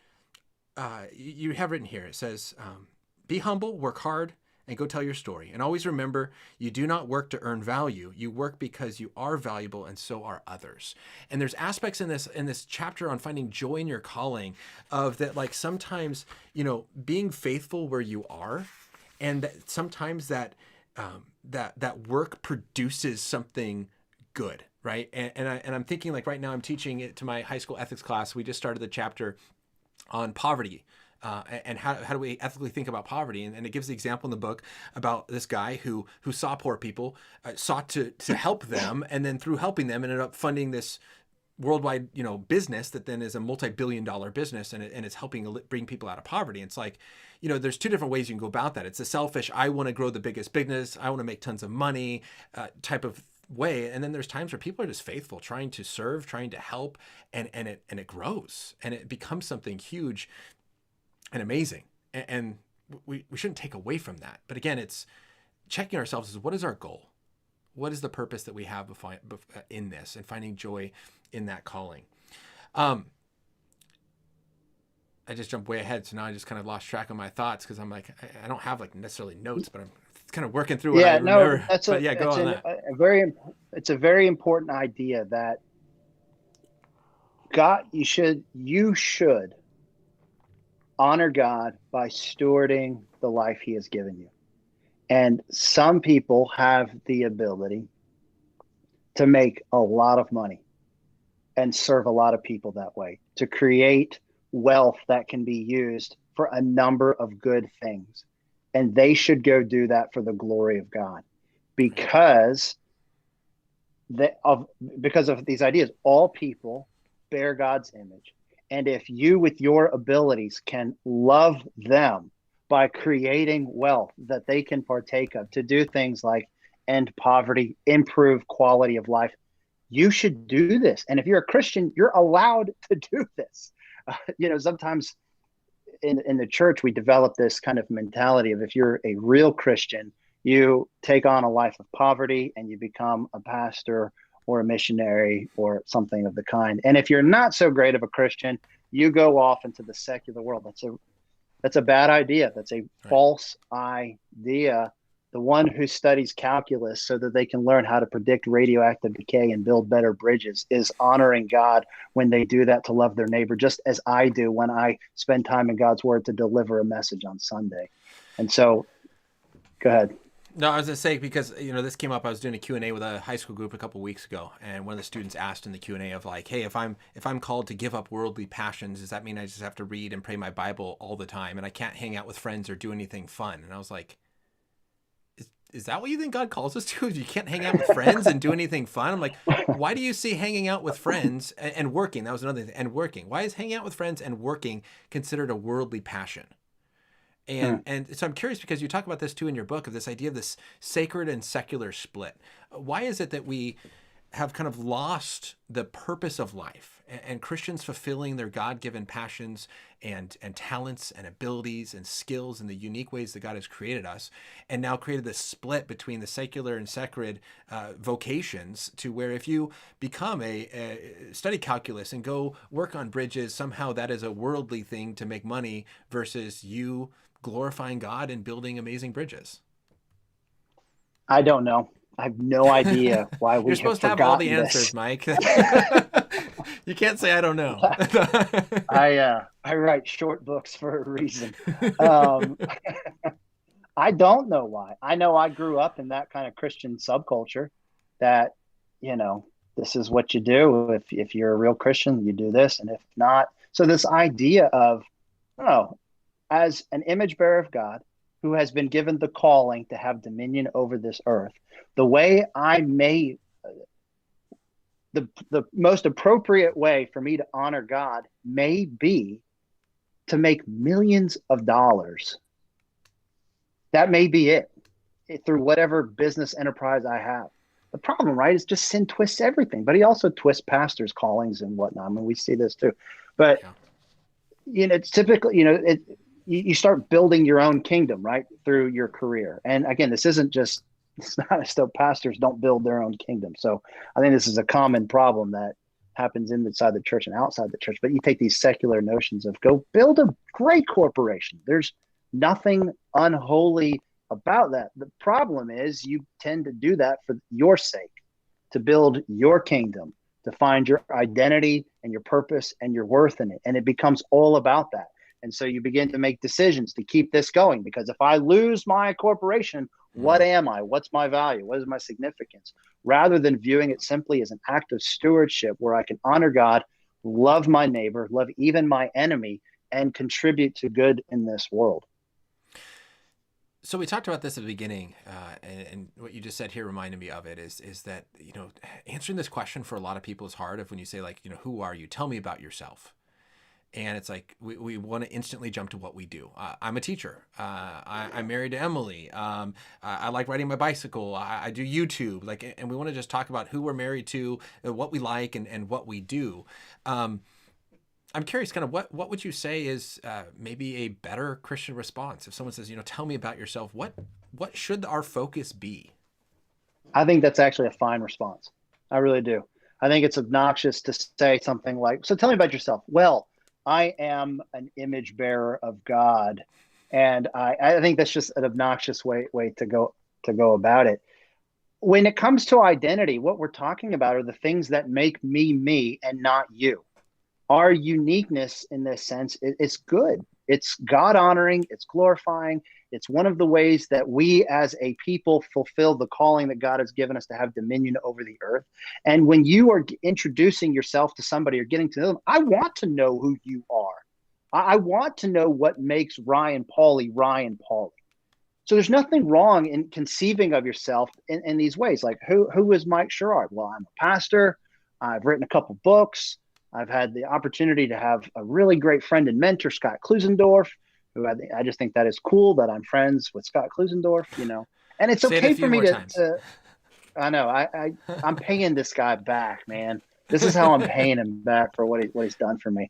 you have written here, it says, be humble, work hard, and go tell your story. And always remember, you do not work to earn value. You work because you are valuable, and so are others. And there's aspects in this chapter on finding joy in your calling of that, like sometimes, being faithful where you are, and that sometimes that work produces something good, right? And I'm thinking, like, right now I'm teaching it to my high school ethics class. We just started the chapter on poverty. And how do we ethically think about poverty? And it gives the example in the book about this guy who saw poor people, sought to help them, and then through helping them ended up funding this worldwide business that then is a multi-billion-dollar business, and it's helping bring people out of poverty. And it's like, there's two different ways you can go about that. It's a selfish, I want to grow the biggest business, I want to make tons of money type of way. And then there's times where people are just faithful, trying to serve, trying to help, and it grows and it becomes something huge and amazing. And we shouldn't take away from that. But again, it's checking ourselves as, what is our goal? What is the purpose that we have in this, and finding joy in that calling? I just jumped way ahead. So now I just kind of lost track of my thoughts because I'm like, I don't have like necessarily notes, but I'm kind of working through what I Yeah, no, remember. But yeah, go on that. it's a very important idea that you should honor God by stewarding the life he has given you. And some people have the ability to make a lot of money and serve a lot of people that way, to create wealth that can be used for a number of good things. And they should go do that for the glory of God because because of these ideas. All people bear God's image. And if you, with your abilities, can love them by creating wealth that they can partake of to do things like end poverty, improve quality of life, you should do this. And if you're a Christian, you're allowed to do this. Sometimes in the church, we develop this kind of mentality of if you're a real Christian, you take on a life of poverty and you become a pastor or a missionary or something of the kind. And if you're not so great of a Christian, you go off into the secular world. That's a bad idea. That's a false idea. The one who studies calculus so that they can learn how to predict radioactive decay and build better bridges is honoring God when they do that to love their neighbor, just as I do when I spend time in God's word to deliver a message on Sunday. And so, go ahead. No, I was going to say, because, this came up, I was doing a Q&A with a high school group a couple of weeks ago. And one of the students asked in the Q&A of like, hey, if I'm called to give up worldly passions, does that mean I just have to read and pray my Bible all the time and I can't hang out with friends or do anything fun? And I was like, is that what you think God calls us to? You can't hang out with friends and do anything fun? I'm like, why do you see hanging out with friends and working? That was another thing. And working. Why is hanging out with friends and working considered a worldly passion? And so I'm curious, because you talk about this too in your book, of this idea of this sacred and secular split. Why is it that we have kind of lost the purpose of life, and Christians fulfilling their God-given passions and talents and abilities and skills in the unique ways that God has created us, and now created this split between the secular and sacred vocations, to where if you become study calculus and go work on bridges, somehow that is a worldly thing to make money versus you glorifying God and building amazing bridges? I don't know. I have no idea why we You're supposed to have all the answers, Mike. You can't say I don't know. I write short books for a reason. I don't know why. I know I grew up in that kind of Christian subculture that, this is what you do. If you're a real Christian, you do this, and if not. So this idea of, as an image bearer of God who has been given the calling to have dominion over this earth, the way the most appropriate way for me to honor God may be to make millions of dollars. That may be it through whatever business enterprise I have. The problem, right, is just sin twists everything, but he also twists pastors' callings and whatnot. I mean, we see this too. But, it's typically, you start building your own kingdom, right, through your career. And again, it's not as though pastors don't build their own kingdom. So I think this is a common problem that happens inside the church and outside the church. But you take these secular notions of go build a great corporation. There's nothing unholy about that. The problem is you tend to do that for your sake, to build your kingdom, to find your identity and your purpose and your worth in it. And it becomes all about that. And so you begin to make decisions to keep this going, because if I lose my corporation, what am I? What's my value? What is my significance? Rather than viewing it simply as an act of stewardship where I can honor God, love my neighbor, love even my enemy, and contribute to good in this world. So we talked about this at the beginning, and what you just said here reminded me of it, is that, answering this question for a lot of people is hard. If when you say, like, who are you? Tell me about yourself. And it's like, we want to instantly jump to what we do. I'm a teacher. I'm married to Emily. I like riding my bicycle. I do YouTube. And we want to just talk about who we're married to, what we like, and what we do. I'm curious, kind of what would you say is maybe a better Christian response if someone says, tell me about yourself? What should our focus be? I think that's actually a fine response. I really do. I think it's obnoxious to say something like, so tell me about yourself. Well, I am an image bearer of God. And I think that's just an obnoxious way to go about it. When it comes to identity, what we're talking about are the things that make me me and not you. Our uniqueness in this sense is good. It's God honoring, it's glorifying. It's one of the ways that we as a people fulfill the calling that God has given us to have dominion over the earth. And when you are introducing yourself to somebody or getting to know them, I want to know who you are. I want to know what makes Ryan Pauly Ryan Pauly. So there's nothing wrong in conceiving of yourself in these ways. Like, who is Mike Sherrard? Well, I'm a pastor. I've written a couple books. I've had the opportunity to have a really great friend and mentor, Scott Klusendorf, who I just think that is cool that I'm friends with Scott Klusendorf, you know. And it's Say it a okay few for me more times. to I know I'm paying this guy back, man. This is how I'm paying him back for what he's done for me,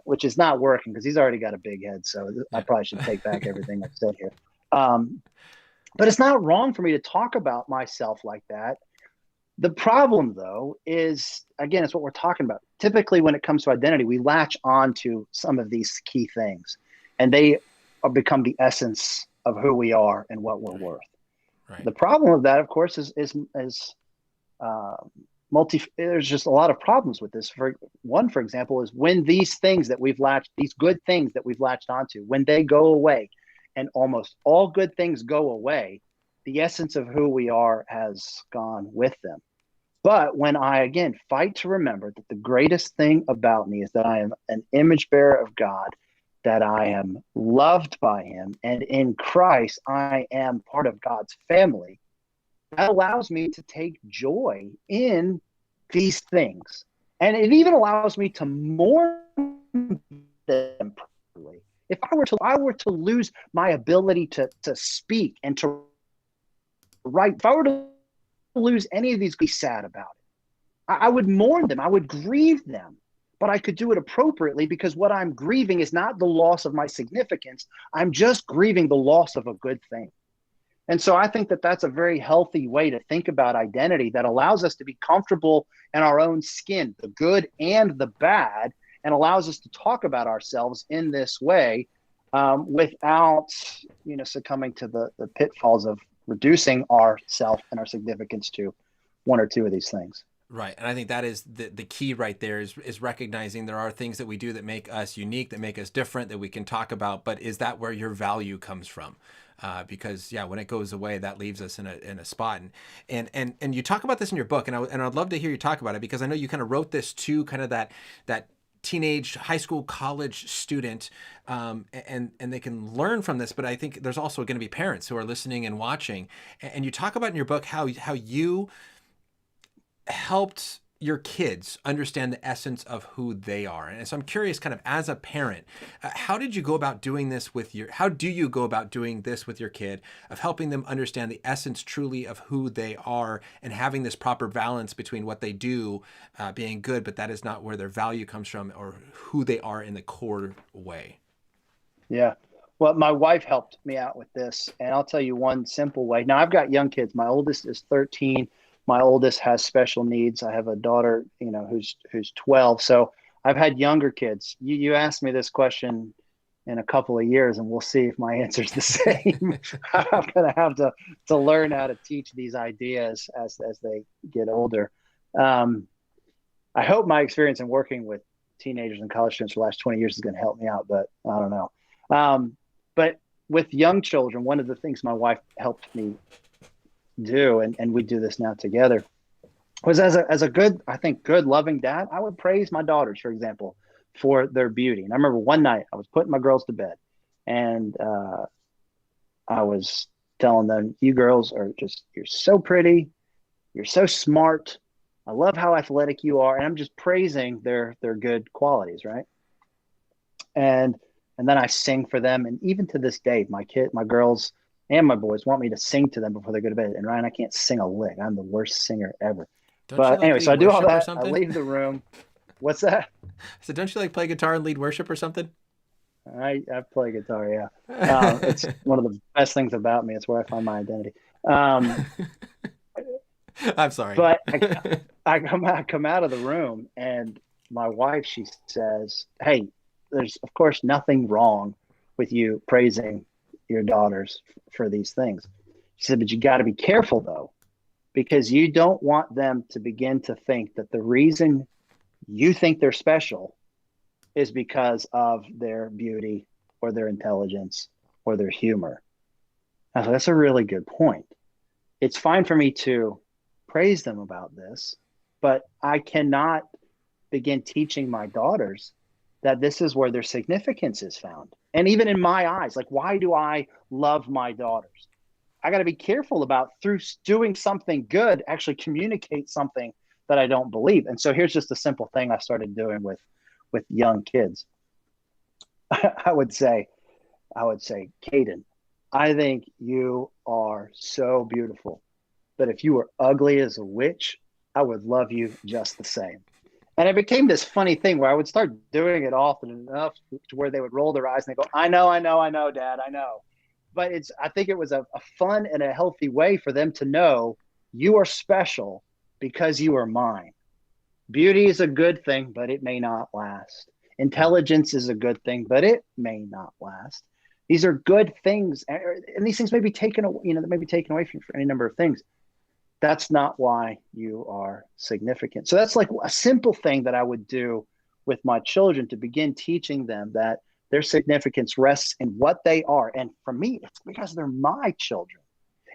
which is not working because he's already got a big head. So I probably should take back everything I've said here. But it's not wrong for me to talk about myself like that. The problem, though, is, again, it's what we're talking about. Typically, when it comes to identity, we latch on to some of these key things, and they become the essence of who we are and what we're worth. Right. The problem with that, of course, is there's just a lot of problems with this. For example, is when these things that these good things that we've latched onto, when they go away, and almost all good things go away, the essence of who we are has gone with them. But when I, again, fight to remember that the greatest thing about me is that I am an image bearer of God, that I am loved by him, and in Christ, I am part of God's family, that allows me to take joy in these things. And it even allows me to mourn them properly. If I were to lose my ability to speak and to write, if I were to lose any of these, be sad about it. I would mourn them. I would grieve them. But I could do it appropriately because what I'm grieving is not the loss of my significance. I'm just grieving the loss of a good thing. And so I think that that's a very healthy way to think about identity that allows us to be comfortable in our own skin, the good and the bad, and allows us to talk about ourselves in this way without, succumbing to the pitfalls of reducing our self and our significance to one or two of these things. Right. And I think that is the key right there is recognizing there are things that we do that make us unique, that make us different, that we can talk about. But is that where your value comes from? Because when it goes away, that leaves us in a spot. And you talk about this in your book, and I'd love to hear you talk about it, because I know you kind of wrote this to kind of that teenage, high school, college student, and they can learn from this. But I think there's also going to be parents who are listening and watching. And you talk about in your book how you helped your kids understand the essence of who they are. And so I'm curious, kind of as a parent, how do you go about doing this with your kid, of helping them understand the essence truly of who they are and having this proper balance between what they do being good, but that is not where their value comes from or who they are in the core way? Yeah. Well, my wife helped me out with this, and I'll tell you one simple way. Now, I've got young kids. My oldest is 13. My oldest has special needs. I have a daughter, who's 12. So I've had younger kids. You asked me this question in a couple of years, and we'll see if my answer's the same. I'm going to have to learn how to teach these ideas as they get older. I hope my experience in working with teenagers and college students for the last 20 years is going to help me out, but I don't know. But with young children, one of the things my wife helped me do, and we do this now together, was as a good loving dad, I would praise my daughters, for example, for their beauty. And I remember one night I was putting my girls to bed, and I was telling them, you girls you're so pretty, you're so smart, I love how athletic you are, and I'm just praising their good qualities, right? And then I sing for them, and even to this day, my girls and my boys want me to sing to them before they go to bed. And Ryan, I can't sing a lick. I'm the worst singer ever. But anyway, so I do all that. I leave the room. What's that? So don't you play guitar and lead worship or something? I play guitar, yeah. It's one of the best things about me. It's where I find my identity. I'm sorry. But I come out of the room, and my wife, she says, hey, there's of course nothing wrong with you praising your daughters for these things. She said, but you got to be careful though, because you don't want them to begin to think that the reason you think they're special is because of their beauty or their intelligence or their humor. I thought, that's a really good point. It's fine for me to praise them about this, but I cannot begin teaching my daughters that this is where their significance is found. And even in my eyes, like, why do I love my daughters? I got to be careful about, through doing something good, actually communicate something that I don't believe. And so here's just a simple thing I started doing with young kids. I would say, Caden, I think you are so beautiful, but if you were ugly as a witch, I would love you just the same. And it became this funny thing where I would start doing it often enough to where they would roll their eyes and they go, I know, Dad, I know. But I think it was a fun and a healthy way for them to know you are special because you are mine. Beauty is a good thing, but it may not last. Intelligence is a good thing, but it may not last. These are good things, and these things may be taken away, they may be taken away from you for any number of things. That's not why you are significant. So that's like a simple thing that I would do with my children to begin teaching them that their significance rests in what they are. And for me, it's because they're my children.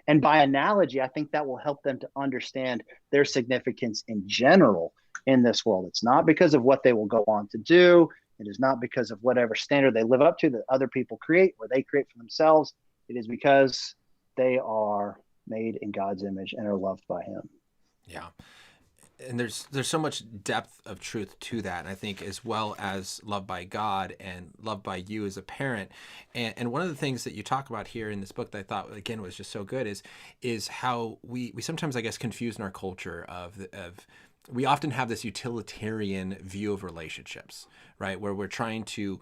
And by analogy, I think that will help them to understand their significance in general in this world. It's not because of what they will go on to do. It is not because of whatever standard they live up to that other people create or they create for themselves. It is because they are made in God's image and are loved by him. Yeah. And there's so much depth of truth to that, I think, as well as loved by God and loved by you as a parent. And one of the things that you talk about here in this book that I thought, again, was just so good is how we sometimes, I guess, confuse in our culture of we often have this utilitarian view of relationships, right? Where we're trying to,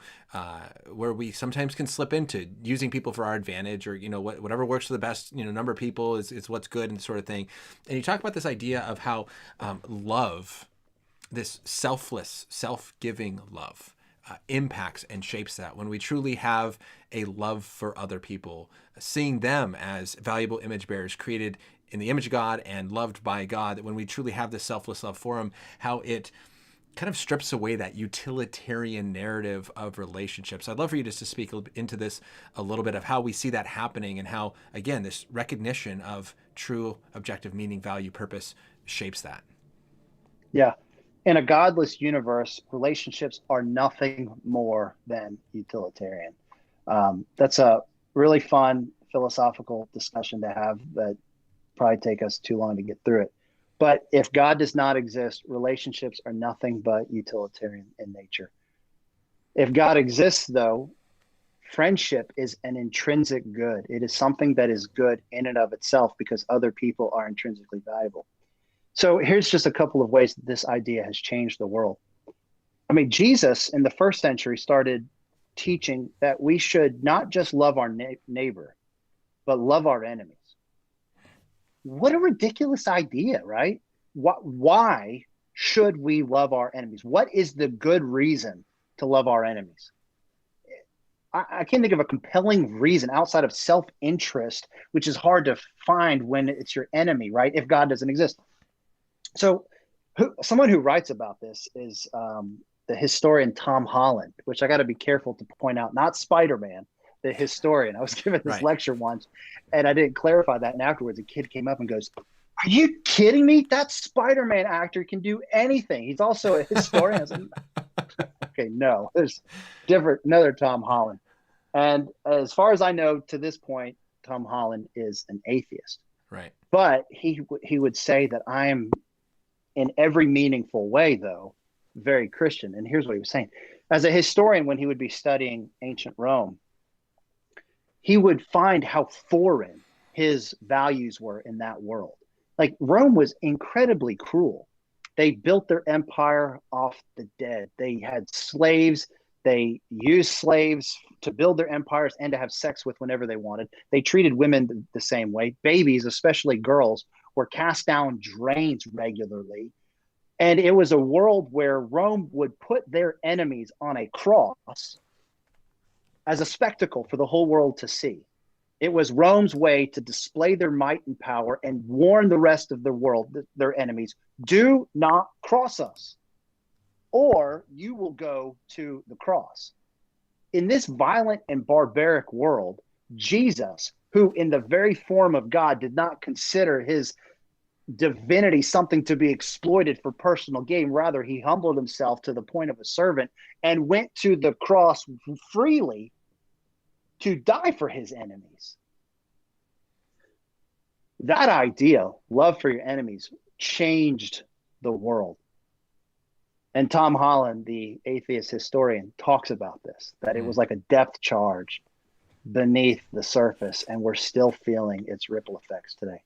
where we sometimes can slip into using people for our advantage, or, whatever works for the best, number of people is what's good, and sort of thing. And you talk about this idea of how love, this selfless, self-giving love, impacts and shapes that. When we truly have a love for other people, seeing them as valuable image bearers created in the image of God and loved by God, that when we truly have this selfless love for him, how it kind of strips away that utilitarian narrative of relationships. I'd love for you just to speak into this a little bit of how we see that happening and how, again, this recognition of true objective meaning, value, purpose shapes that. Yeah. In a godless universe, relationships are nothing more than utilitarian. That's a really fun philosophical discussion to have that probably take us too long to get through it. But if God does not exist, relationships are nothing but utilitarian in nature. If God exists, though, friendship is an intrinsic good. It is something that is good in and of itself because other people are intrinsically valuable. So here's just a couple of ways that this idea has changed the world. I mean, Jesus in the first century started teaching that we should not just love our neighbor, but love our enemies. What a ridiculous idea, right? Why should we love our enemies? What is the good reason to love our enemies? I can't think of a compelling reason outside of self-interest, which is hard to find when it's your enemy, right? If God doesn't exist. So someone who writes about this is the historian Tom Holland, which I got to be careful to point out, not Spider-Man, the historian. I was given this lecture once and I didn't clarify that. And afterwards, a kid came up and goes, are you kidding me? That Spider-Man actor can do anything. He's also a historian. I was like, okay, no, there's another Tom Holland. And as far as I know, to this point, Tom Holland is an atheist. Right. But he would say that I am, in every meaningful way, though, very Christian. And here's what he was saying. As a historian, when he would be studying ancient Rome, he would find how foreign his values were in that world. Like, Rome was incredibly cruel. They built their empire off the dead. They had slaves. They used slaves to build their empires and to have sex with whenever they wanted. They treated women the same way. Babies, especially girls, were cast down drains regularly. And it was a world where Rome would put their enemies on a cross as a spectacle for the whole world to see. It was Rome's way to display their might and power and warn the rest of the world, their enemies, do not cross us, or you will go to the cross. In this violent and barbaric world, Jesus, who in the very form of God did not consider his divinity something to be exploited for personal gain, rather he humbled himself to the point of a servant and went to the cross freely to die for his enemies. That idea, love for your enemies, changed the world. And Tom Holland, the atheist historian, talks about this, that it was like a depth charge beneath the surface, and we're still feeling its ripple effects today.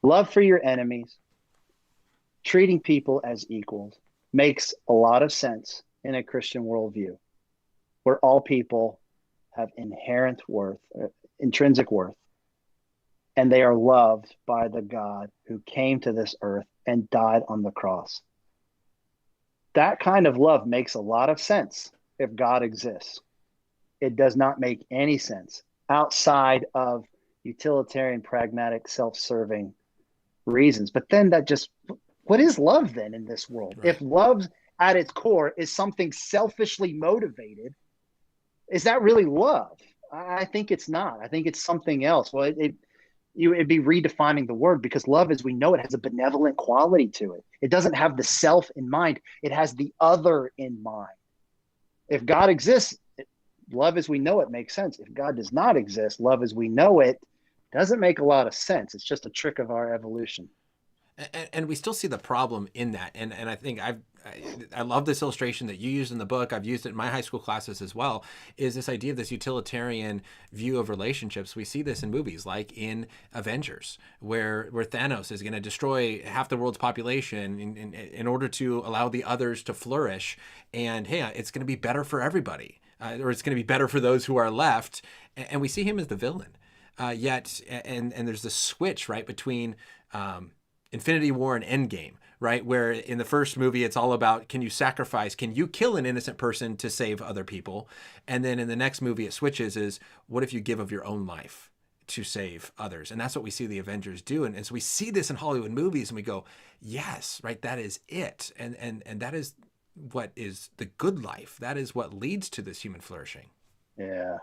Love for your enemies, treating people as equals, makes a lot of sense in a Christian worldview, where all people have inherent worth, intrinsic worth, and they are loved by the God who came to this earth and died on the cross. That kind of love makes a lot of sense if God exists. It does not make any sense outside of utilitarian, pragmatic, self-serving reasons. But then what is love then in this world? Right. If love at its core is something selfishly motivated, is that really love? I think it's not. I think it's something else. Well, it'd be redefining the word, because love as we know it has a benevolent quality to it. It doesn't have the self in mind. It has the other in mind. If God exists, love as we know it makes sense. If God does not exist, love as we know it doesn't make a lot of sense. It's just a trick of our evolution. And we still see the problem in that. And I think I love this illustration that you used in the book. I've used it in my high school classes as well, is this idea of this utilitarian view of relationships. We see this in movies like in Avengers, where Thanos is going to destroy half the world's population in order to allow the others to flourish. And hey, it's going to be better for everybody, or it's going to be better for those who are left. And we see him as the villain. Yet there's this switch, right, between Infinity War and Endgame, right? Where in the first movie, it's all about, can you sacrifice, can you kill an innocent person to save other people? And then in the next movie, it switches is, what if you give of your own life to save others? And that's what we see the Avengers do. And so we see this in Hollywood movies and we go, yes, right, that is it. And that is what is the good life. That is what leads to this human flourishing. Yeah.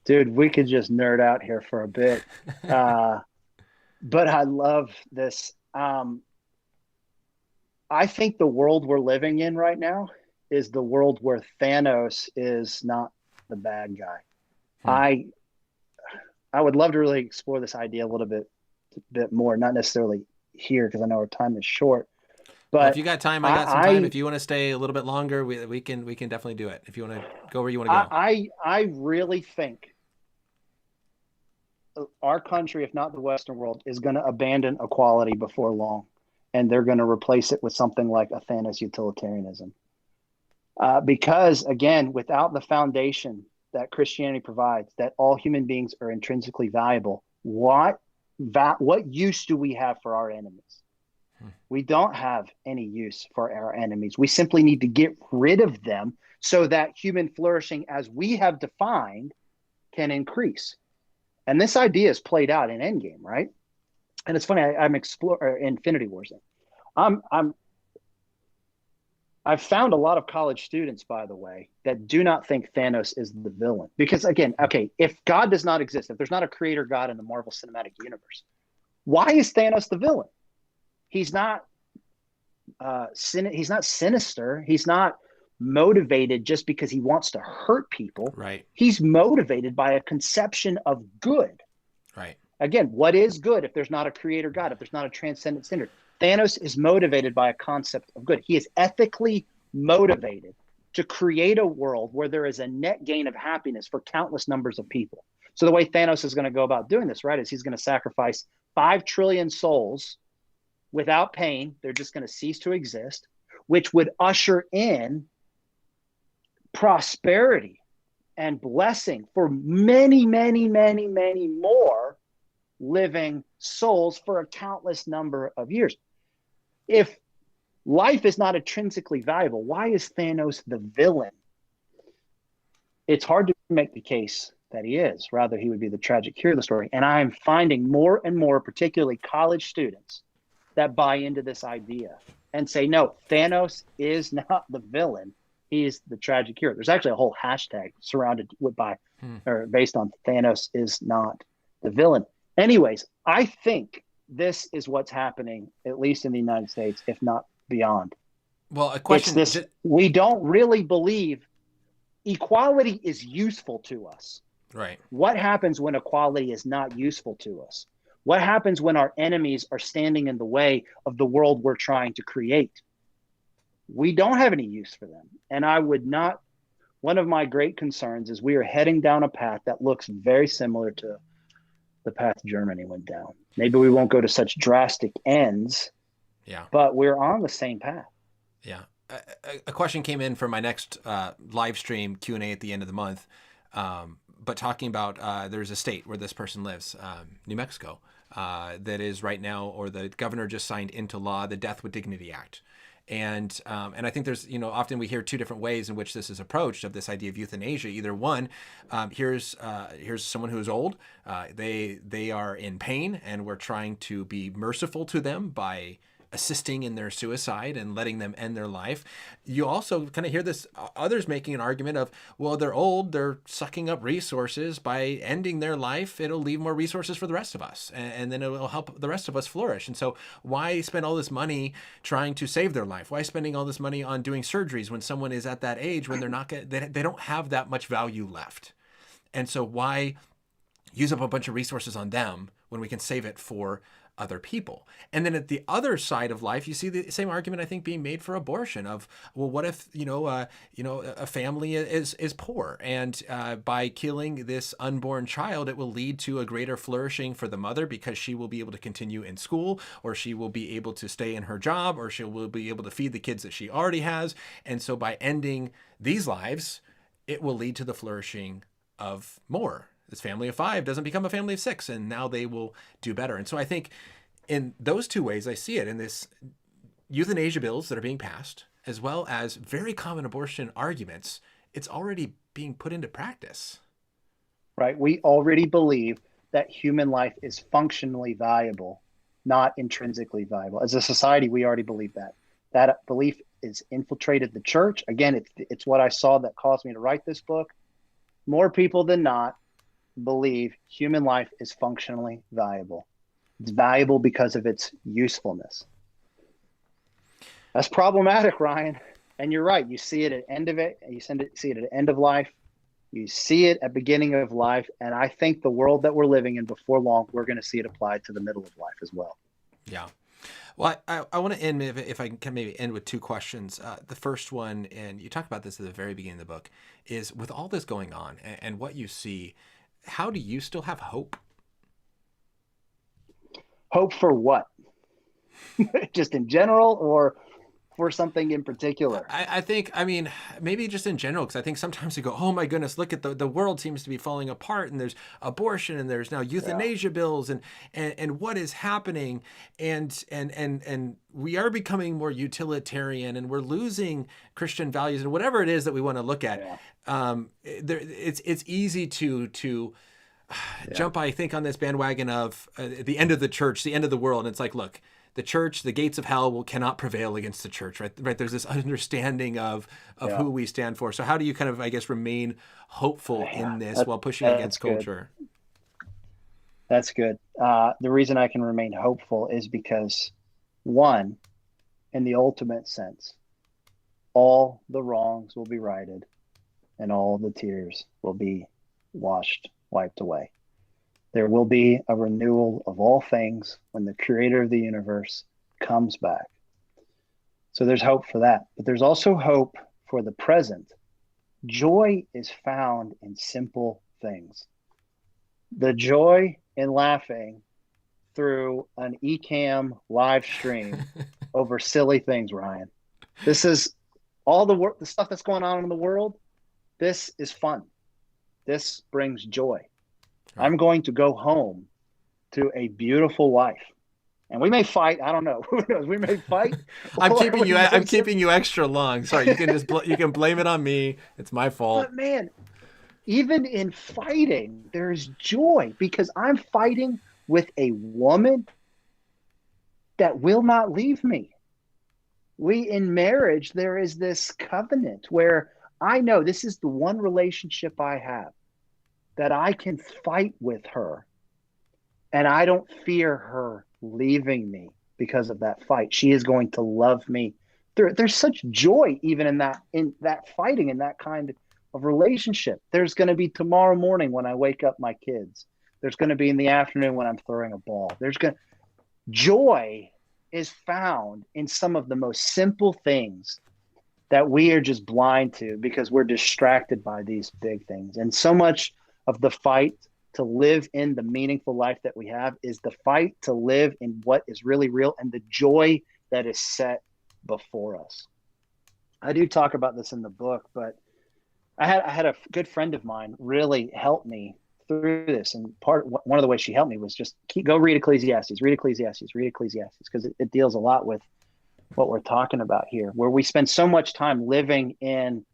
Dude, we could just nerd out here for a bit. But I love this. I think the world we're living in right now is the world where Thanos is not the bad guy. I would love to really explore this idea a little bit more, not necessarily here because I know our time is short. But well, if you got time, I got some time. If you want to stay a little bit longer, we can definitely do it. If you want to go where you want to go. I really think our country, if not the Western world, is going to abandon equality before long, and they're going to replace it with something like a Thanos utilitarianism. Because, again, without the foundation that Christianity provides, that all human beings are intrinsically valuable, what use do we have for our enemies? We don't have any use for our enemies. We simply need to get rid of them so that human flourishing, as we have defined, can increase. And this idea is played out in Endgame, right? And it's funny, I'm exploring Infinity Wars. I've found a lot of college students, by the way, that do not think Thanos is the villain. Because again, okay, if God does not exist, if there's not a creator God in the Marvel Cinematic Universe, why is Thanos the villain? He's not he's not sinister. He's not motivated just because he wants to hurt people. Right. He's motivated by a conception of good. Right. Again, what is good if there's not a creator God, if there's not a transcendent standard? Thanos is motivated by a concept of good. He is ethically motivated to create a world where there is a net gain of happiness for countless numbers of people. So the way Thanos is going to go about doing this, right, is he's going to sacrifice 5 trillion souls without pain. They're just going to cease to exist, which would usher in prosperity and blessing for many, many, many, many more living souls for a countless number of years. If Life is not intrinsically valuable. Why is Thanos the villain? It's hard to make the case that he is. Rather, he would be the tragic hero of the story. And I'm finding more and more, particularly college students, that buy into this idea and say, no, Thanos is not the villain. He is the tragic hero. There's actually a whole hashtag surrounded by or based on Thanos is not the villain. Anyways, I think this is what's happening, at least in the United States, if not beyond. Well, a question. It's this, we don't really believe equality is useful to us. Right. What happens when equality is not useful to us? What happens when our enemies are standing in the way of the world we're trying to create? We don't have any use for them. And I would not, one of my great concerns is we are heading down a path that looks very similar to the path Germany went down. Maybe we won't go to such drastic ends, but we're on the same path. Yeah. A question came in for my next live stream Q&A at the end of the month, but talking about there's a state where this person lives, New Mexico, that is right now, or the governor just signed into law, the Death with Dignity Act. And I think there's, often we hear two different ways in which this is approached, of this idea of euthanasia. Either one, here's someone who's old, they are in pain, and we're trying to be merciful to them by assisting in their suicide and letting them end their life. You also kind of hear this, others making an argument of, well, they're old, they're sucking up resources. By ending their life, it'll leave more resources for the rest of us, and then it will help the rest of us flourish. And so why spend all this money trying to save their life? Why spending all this money on doing surgeries when someone is at that age when they're not, they don't have that much value left? And so why use up a bunch of resources on them when we can save it for other people? And then at the other side of life, you see the same argument, I think, being made for abortion of, well, what if, a family is poor, and by killing this unborn child, it will lead to a greater flourishing for the mother, because she will be able to continue in school, or she will be able to stay in her job, or she will be able to feed the kids that she already has. And so by ending these lives, it will lead to the flourishing of more. This family of 5 doesn't become a family of 6, and now they will do better. And so I think in those two ways, I see it in this euthanasia bills that are being passed, as well as very common abortion arguments. It's already being put into practice. Right. We already believe that human life is functionally valuable, not intrinsically valuable. As a society, we already believe that. That belief is infiltrated the church. Again, it's what I saw that caused me to write this book. More people than not believe human life is functionally valuable. It's valuable because of its usefulness. That's problematic, Ryan. And you're right. You see it at end of it. You see it at end of life. You see it at beginning of life. And I think the world that we're living in, before long, we're going to see it applied to the middle of life as well. Yeah. Well, I want to end, if I can maybe end with two questions. The first one, and you talked about this at the very beginning of the book, is with all this going on and what you see, how do you still have hope? Hope for what? Just in general, or for something in particular? I think, maybe just in general, because I think sometimes you go, oh my goodness, look at the world seems to be falling apart, and there's abortion, and there's now euthanasia bills, and what is happening, and we are becoming more utilitarian, and we're losing Christian values, and whatever it is that we want to look at. It's easy to jump, I think, on this bandwagon of the end of the church, the end of the world. And it's like, look, the church, the gates of hell cannot prevail against the church, right? There's this understanding of who we stand for. So how do you kind of, I guess, remain hopeful in this while pushing against culture? That's good. The reason I can remain hopeful is because, one, in the ultimate sense, all the wrongs will be righted and all the tears will be wiped away. There will be a renewal of all things when the creator of the universe comes back. So there's hope for that. But there's also hope for the present. Joy is found in simple things. The joy in laughing through an eCam live stream over silly things, Ryan. This is all the stuff that's going on in the world. This is fun. This brings joy. I'm going to go home to a beautiful wife And we may fight. I don't know. Who knows? We may fight, I'm or keeping we you. may I'm keeping you extra long. Sorry, you can just you can blame it on me. It's my fault. but man, even in fighting, there's joy because I'm fighting with a woman that will not leave me. We in marriage, there is this covenant where I know this is the one relationship I have that I can fight with her and I don't fear her leaving me because of that fight. She is going to love me. There's such joy even in that fighting, in that kind of relationship. There's going to be tomorrow morning when I wake up my kids. There's going to be in the afternoon when I'm throwing a ball. Joy is found in some of the most simple things that we are just blind to because we're distracted by these big things. And so much of the fight to live in the meaningful life that we have is the fight to live in what is really real and the joy that is set before us. I do talk about this in the book, but I had a good friend of mine really help me through this. And one of the ways she helped me was just go read Ecclesiastes, read Ecclesiastes, read Ecclesiastes, because it deals a lot with what we're talking about here, where we spend so much time living in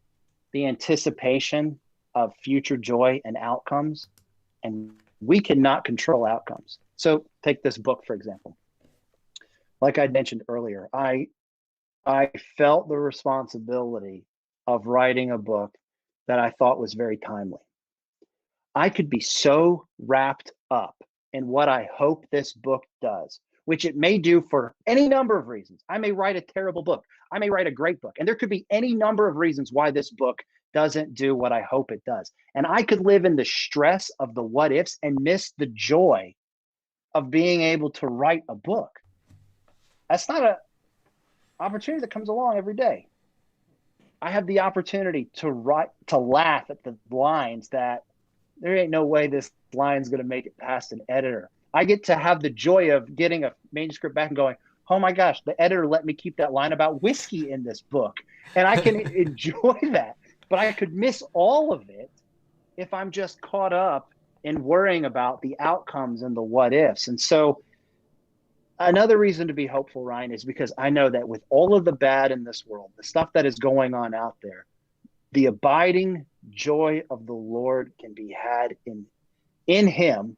the anticipation of future joy and outcomes, and we cannot control outcomes. So take this book, for example. Like I mentioned earlier, I felt the responsibility of writing a book that I thought was very timely. I could be so wrapped up in what I hope this book does, which it may do for any number of reasons. I may write a terrible book. I may write a great book. And there could be any number of reasons why this book doesn't do what I hope it does. And I could live in the stress of the what ifs and miss the joy of being able to write a book. That's not an opportunity that comes along every day. I have the opportunity to laugh at the lines that there ain't no way this line's going to make it past an editor. I get to have the joy of getting a manuscript back and going, oh my gosh, the editor let me keep that line about whiskey in this book. And I can enjoy that. But I could miss all of it if I'm just caught up in worrying about the outcomes and the what ifs. And so another reason to be hopeful, Ryan, is because I know that with all of the bad in this world, the stuff that is going on out there, the abiding joy of the Lord can be had in him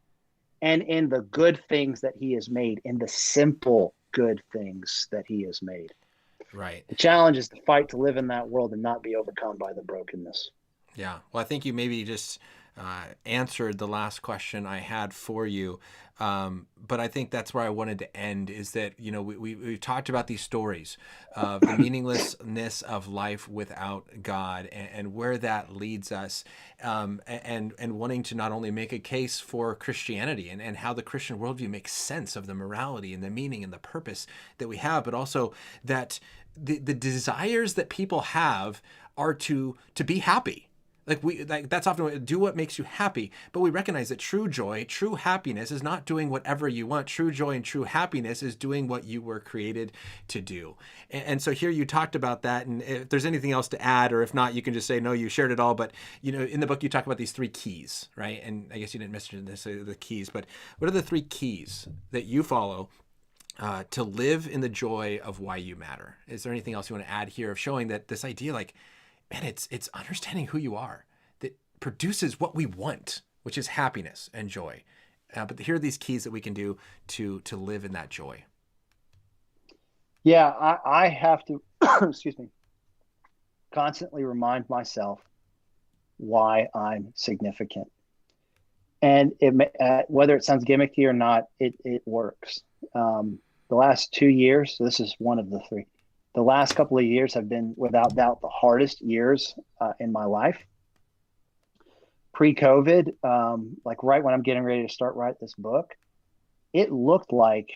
and in the good things that he has made, in the simple good things that he has made. Right. The challenge is to fight to live in that world and not be overcome by the brokenness. Yeah. Well, I think you maybe just answered the last question I had for you. But I think that's where I wanted to end, is that, you know, we've talked about these stories of the meaninglessness of life without God and where that leads us, and wanting to not only make a case for Christianity and how the Christian worldview makes sense of the morality and the meaning and the purpose that we have, but also that the desires that people have are to be happy. Like that's often do what makes you happy, but we recognize that true joy, true happiness is not doing whatever you want. True joy and true happiness is doing what you were created to do. And so here you talked about that. And if there's anything else to add, or if not, you can just say, no, you shared it all. But, you know, in the book, you talk about these 3 keys, right? And I guess you didn't mention the keys, but what are the 3 keys that you follow to live in the joy of why you matter? Is there anything else you want to add here of showing that this idea, like, man, it's understanding who you are that produces what we want, which is happiness and joy. But here are these keys that we can do to live in that joy. Yeah, I have to, excuse me, constantly remind myself why I'm significant. And whether it sounds gimmicky or not, it works. The last 2 years, so this is one of the 3. The last couple of years have been, without doubt, the hardest years in my life. Pre-COVID, like right when I'm getting ready to start write this book, it looked like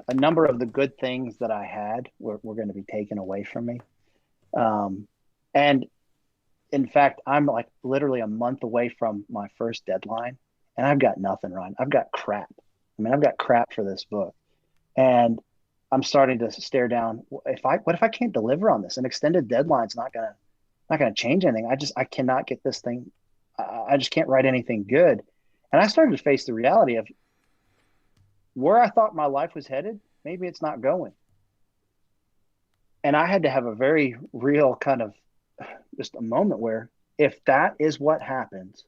a number of the good things that I had were going to be taken away from me. And in fact, I'm like literally a month away from my first deadline, and I've got nothing, Ryan. I've got crap. I mean, I've got crap for this book. And I'm starting to stare down. What if I can't deliver on this? An extended deadline's not gonna change anything. I cannot get this thing. I just can't write anything good. And I started to face the reality of where I thought my life was headed, maybe it's not going. And I had to have a very real kind of just a moment where if that is what happens,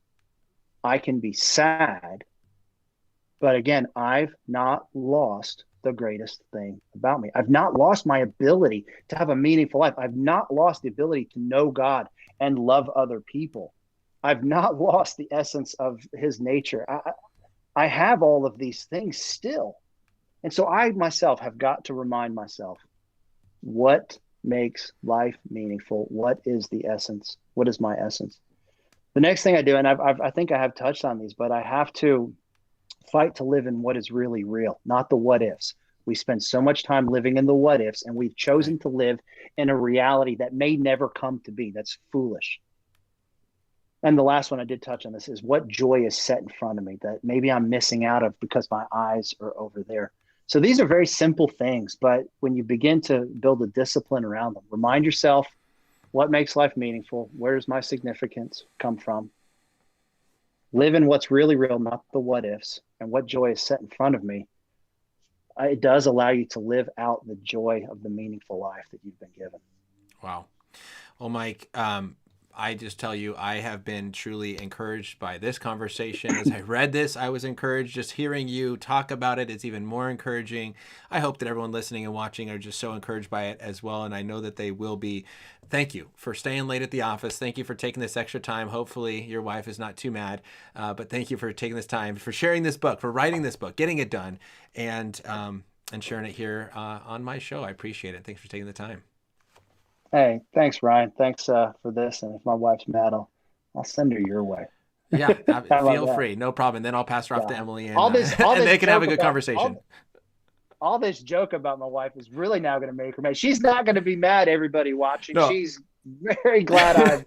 I can be sad. But again, I've not lost the greatest thing about me. I've not lost my ability to have a meaningful life. I've not lost the ability to know God and love other people. I've not lost the essence of his nature. I have all of these things still. And so I myself have got to remind myself, what makes life meaningful? What is the essence? What is my essence? The next thing I do, and I think I have touched on these, but I have to fight to live in what is really real, not the what ifs. We spend so much time living in the what ifs, and we've chosen to live in a reality that may never come to be. That's foolish. And the last one I did touch on this is what joy is set in front of me that maybe I'm missing out of because my eyes are over there. So these are very simple things, but when you begin to build a discipline around them, remind yourself what makes life meaningful. Where does my significance come from? Live in what's really real, not the what ifs, and what joy is set in front of me. It does allow you to live out the joy of the meaningful life that you've been given. Wow. Well, Mike, I just tell you, I have been truly encouraged by this conversation. As I read this, I was encouraged. Just hearing you talk about it, it's even more encouraging. I hope that everyone listening and watching are just so encouraged by it as well, and I know that they will be. Thank you for staying late at the office. Thank you for taking this extra time. Hopefully your wife is not too mad, but thank you for taking this time, for sharing this book, for writing this book, getting it done, and sharing it here on my show. I appreciate it. Thanks for taking the time. Hey, thanks, Ryan. Thanks for this. And if my wife's mad, I'll send her your way. Yeah, feel free. No problem. And then I'll pass her off to Emily, and, all this and they can have a good about, conversation. All this joke about my wife is really now going to make her mad. She's not going to be mad, everybody watching. No. She's very glad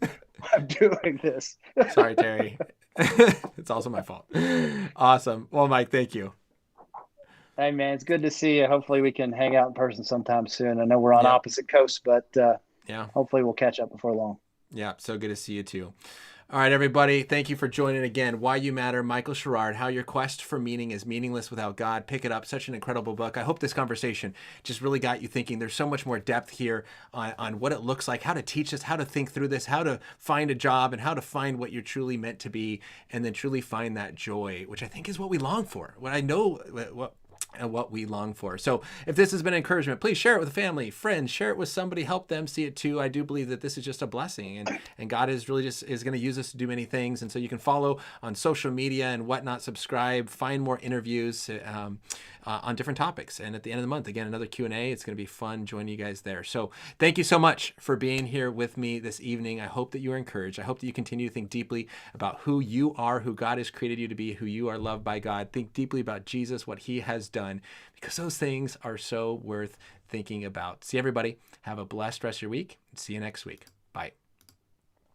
I'm doing this. Sorry, Terry. It's also my fault. Awesome. Well, Mike, thank you. Hey, man, it's good to see you. Hopefully we can hang out in person sometime soon. I know we're on opposite coasts, but hopefully we'll catch up before long. Yeah, so good to see you too. All right, everybody. Thank you for joining again. Why You Matter, Michael Sherrard, How Your Quest for Meaning is Meaningless Without God. Pick it up. Such an incredible book. I hope this conversation just really got you thinking. There's so much more depth here on what it looks like, how to teach us, how to think through this, how to find a job, and how to find what you're truly meant to be, and then truly find that joy, which I think is what we long for. What I know, what we long for. So if this has been encouragement, please share it with a family, friends, share it with somebody, help them see it too. I do believe that this is just a blessing, and God is really just is going to use us to do many things. And so you can follow on social media and whatnot, subscribe, find more interviews on different topics. And at the end of the month, again, another Q&A. It's going to be fun joining you guys there. So thank you so much for being here with me this evening. I hope that you are encouraged. I hope that you continue to think deeply about who you are, who God has created you to be, who you are loved by God. Think deeply about Jesus, what he has done, because those things are so worth thinking about. See everybody. Have a blessed rest of your week. See you next week. Bye.